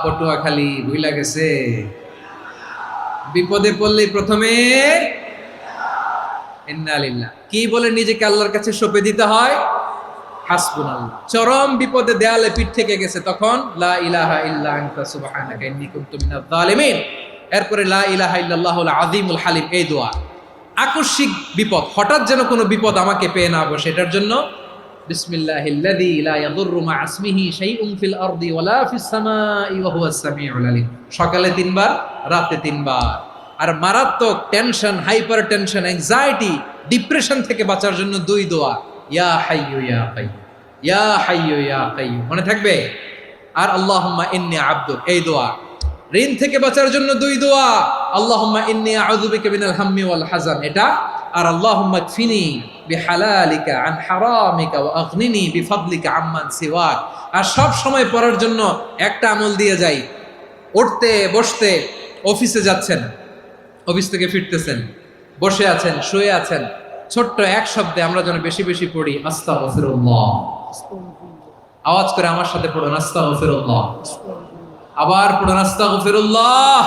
[SPEAKER 1] পটুয়াখালী ভুইলা গেছে। বিপদে পড়লেই প্রথমে ইন্না লিল্লাহ কি বলে নিজেকে আল্লাহর কাছে সঁপে দিতে হয়? হাসবুনাল্লাহ। চরম বিপদে দেয়ালে পিঠ থেকে গেছে, তখন লা ইলাহা ইল্লা আনতা সুবহানাকা ইন্নী কুনতু মিনাজ জালিমিন। এরপরে লা ইলাহা ইল্লাল্লাহুল আযীমুল হালিম, এই দোয়া। আকস্মিক বিপদ, হঠাৎ যেন কোনো বিপদ আমাকে পেয়ে না বসে, এটার জন্য বিসমিল্লাহিল্লাযী লা ইয়াদুররু মা ইসমিহি শাইউন ফিল আরদি ওয়ালা ফিস সামাই ওয়া হুয়াস সামিউল আলীম। সকালে 3 বার, রাতে 3 বার। আর মারাত্মক tension, hyper tension, anxiety, depression থেকে বাঁচার জন্য 2 দোয়া, ইয়া হাইয়্যু ইয়া কাইয়্যুম, ইয়া হাইয়্যু ইয়া কাইয়্যুম, মনে থাকবে? আর আল্লাহুম্মা ইন্নী আবদুক, এই দোয়া। ঋণ থেকে বাঁচার জন্য 2 দোয়া, আল্লাহুম্মা ইন্নী আউযু বিকা মিনাল হাম্মি ওয়াল হাযান, এটা। আর আল্লাহুম্মা কফিনি বিহালালিকা আন হারামিকা ওয়া আগনিনি বিফাদলিকা আম্মান সিওয়াক। আর সব সময় পড়ার জন্য একটা আমল দিয়ে যাই, উঠতে বসতে, অফিসে যাচ্ছেন, অফিস থেকে ফিরতেছেন, বসে আছেন, শুয়ে আছেন, ছোট্ট এক শব্দে আমরা যেন বেশি বেশি পড়ি আস্তাগফিরুল্লাহ। আওয়াজ করে আমার সাথে পড়ুন আস্তাগফিরুল্লাহ। আবার পড়ুন আস্তাগফিরুল্লাহ।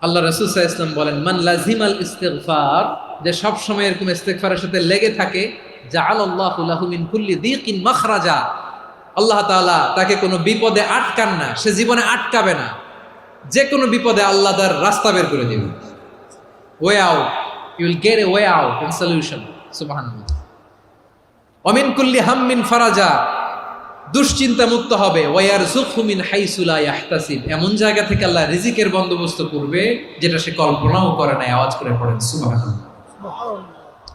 [SPEAKER 1] আল্লাহ রাসূল সাল্লাল্লাহু আলাইহি ওয়াসাল্লাম বলেন, মান লাজিমাল ইস্তিগফার, যে সব সময় এরকম ইস্তিগফারের সাথে লেগে থাকে, জাআলাল্লাহু লাহু মিন কুল্লি দিকিন মাখরাজা, আল্লাহ তাআলা তাকে কোনো বিপদে আটকান না, সে জীবনে আটকাবে না। যে কোনো বিপদে আল্লাহ তার রাস্তা বের করে দিবেন। Way out, you will get a way out and solution. সুবহানাল্লাহ। ওয়া মিন কুল্লি হাম্মিন ফারাজা, দুশ্চিন্তা মুক্ত হবে। ওয়ারযুকহু মিন হাইসু লা ইয়াহতাসিব, এমন জায়গা থেকে আল্লাহ রিজিকের বন্দোবস্ত করবে যেটা সে কল্পনাও করে নাই। আওয়াজ করে পড়েন সুবহানাল্লাহ।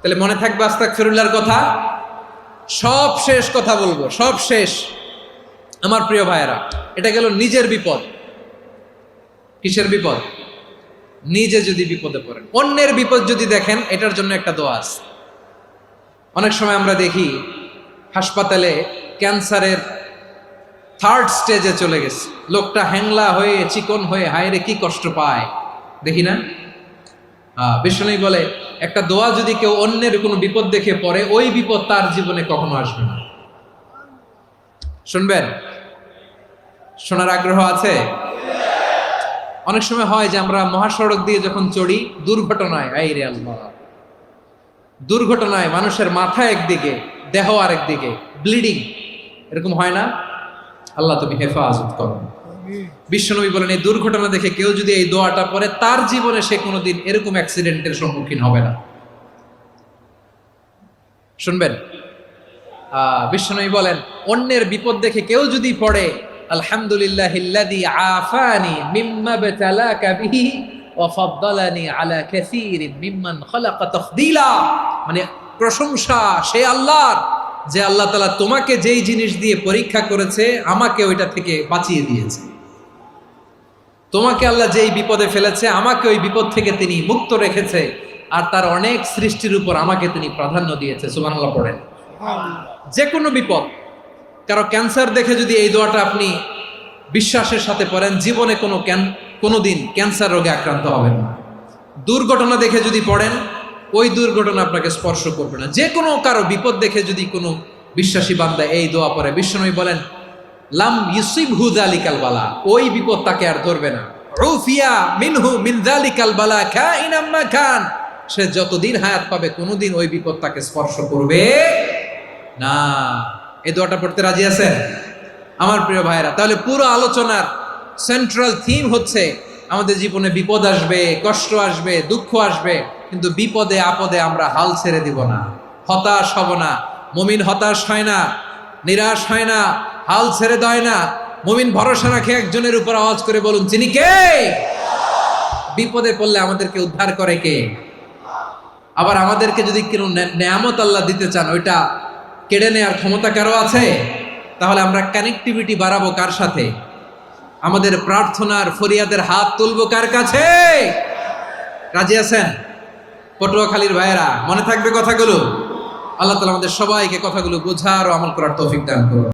[SPEAKER 1] তাহলে মনে থাকবে আস্তাগফিরুল্লাহর কথা। সব শেষ কথা বলবো, সব শেষ আমার প্রিয় ভাইয়েরা। এটা গেল নিজের বিপদ। কিসের বিপদ? নিজে যদি বিপদে পড়েন। অন্যের বিপদ যদি দেখেন, এটার জন্য একটা দোয়া আছে। অনেক সময় আমরা দেখি হাসপাতালে ক্যান্সারের 3rd স্টেজে চলে গেছে, লোকটা হ্যাংলা হয়ে, চিকন হয়ে, হায়রে কি কষ্ট পায়, দেখি না? বিশ্বনবী বলে, একটা দোয়া যদি কেউ অন্যের কোনো বিপদ দেখে পড়ে, ওই বিপদ তার জীবনে কখনো আসবে না। শুনবেন? শোনার আগ্রহ আছে? অনেক সময় হয় যে আমরা মহাসড়ক দিয়ে যখন চড়ি, দুর্ঘটনায়, আইরে আল্লাহ, দুর্ঘটনায় মানুষের মাথা একদিকে, দেহ আরেকদিকে, ব্লিডিং, এরকম হয় না? আল্লাহ তুমি হেফাজত করো। বিশ্বনবী বলেন, এই দুর্ঘটনা দেখে কেউ যদি এই দোয়াটা পড়ে, তার জীবনে সে কোনোদিন এরকম অ্যাক্সিডেন্টের সম্মুখীন হবে না। শুনবেন? বিশ্বনবী বলেন, অন্যের বিপদ দেখে কেউ যদি পড়ে, আলহামদুলিল্লাহিল্লাযী আফানি মিম্মা বাতালাকা বিহি ওয়া ফাদ্দালানি আলা কাসীরিন মিম্মান খালাকা তাফদীলা, মানে প্রশংসা সেই আল্লাহর, যে আল্লাহ তাআলা তোমাকে যেই জিনিস দিয়ে পরীক্ষা করেছে, আমাকে ওইটা থেকে বাঁচিয়ে দিয়েছে। তোমাকে আল্লাহ যেই বিপদে ফেলেছে, আমাকে ওই বিপদ থেকে তিনি মুক্ত রেখেছে, আর তার অনেক সৃষ্টির উপর আমাকে তিনি প্রাধান্য দিয়েছে। সুবহানাল্লাহ পড়েন। যে কোনো বিপদ, কারো ক্যান্সার দেখে যদি এই দোয়াটা আপনি বিশ্বাসের সাথে পড়েন, জীবনে কোনোদিন ক্যান্সার রোগে আক্রান্ত হবেন না। দুর্ঘটনা দেখে যদি পড়েন, ওই দুর্ঘটনা আপনাকে স্পর্শ করবে না। যে কোনো কারো বিপদ দেখে যদি কোনো বিশ্বাসী বান্দা এই দোয়া পড়ে, বিশ্বনবী বলেন, লাম ইউসিবহু যালিকাল বালা, ওই বিপদ তাকে আর ধরবে না। উফিয়া মিনহু মিন যালিকাল বালা কাইনাম মা কান, সে যতদিন হায়াত পাবে কোনোদিন ওই বিপদ তাকে স্পর্শ করবে না। এই দোয়াটা পড়তে রাজি আছেন আমার প্রিয় ভাইরা? তাহলে পুরো আলোচনার সেন্ট্রাল থিম হচ্ছে, আমাদের জীবনে বিপদ আসবে, কষ্ট আসবে, দুঃখ আসবে, কিন্তু বিপদে আপদে আমরা হাল ছেড়ে দিব না, হতাশ হব না। মুমিন হতাশ হয় না, নিরাশ হয় না, হাল ছেড়ে দেয় না। মুমিন ভরসা রাখে একজনের উপর। আওয়াজ করে বলুন, যিনি কে? বিপদে পড়লে আমাদেরকে উদ্ধার করে কে? আবার আমাদেরকে যদি কোনো নেয়ামত আল্লাহ দিতে চান, ওইটা কেড়ে নেওয়ার ক্ষমতা কারো আছে? তাহলে আমরা কানেক্টিভিটি বাড়াবো কার সাথে? আমাদের প্রার্থনার ফরিয়াদের হাত তুলবো কার কাছে? রাজি আছেন পটুয়াখালীর ভাইয়েরা? মনে থাকবে কথাগুলো? আল্লাহ তাআলা আমাদের সবাইকে কথাগুলো বোঝার ও আমল করার তৌফিক দান করুন।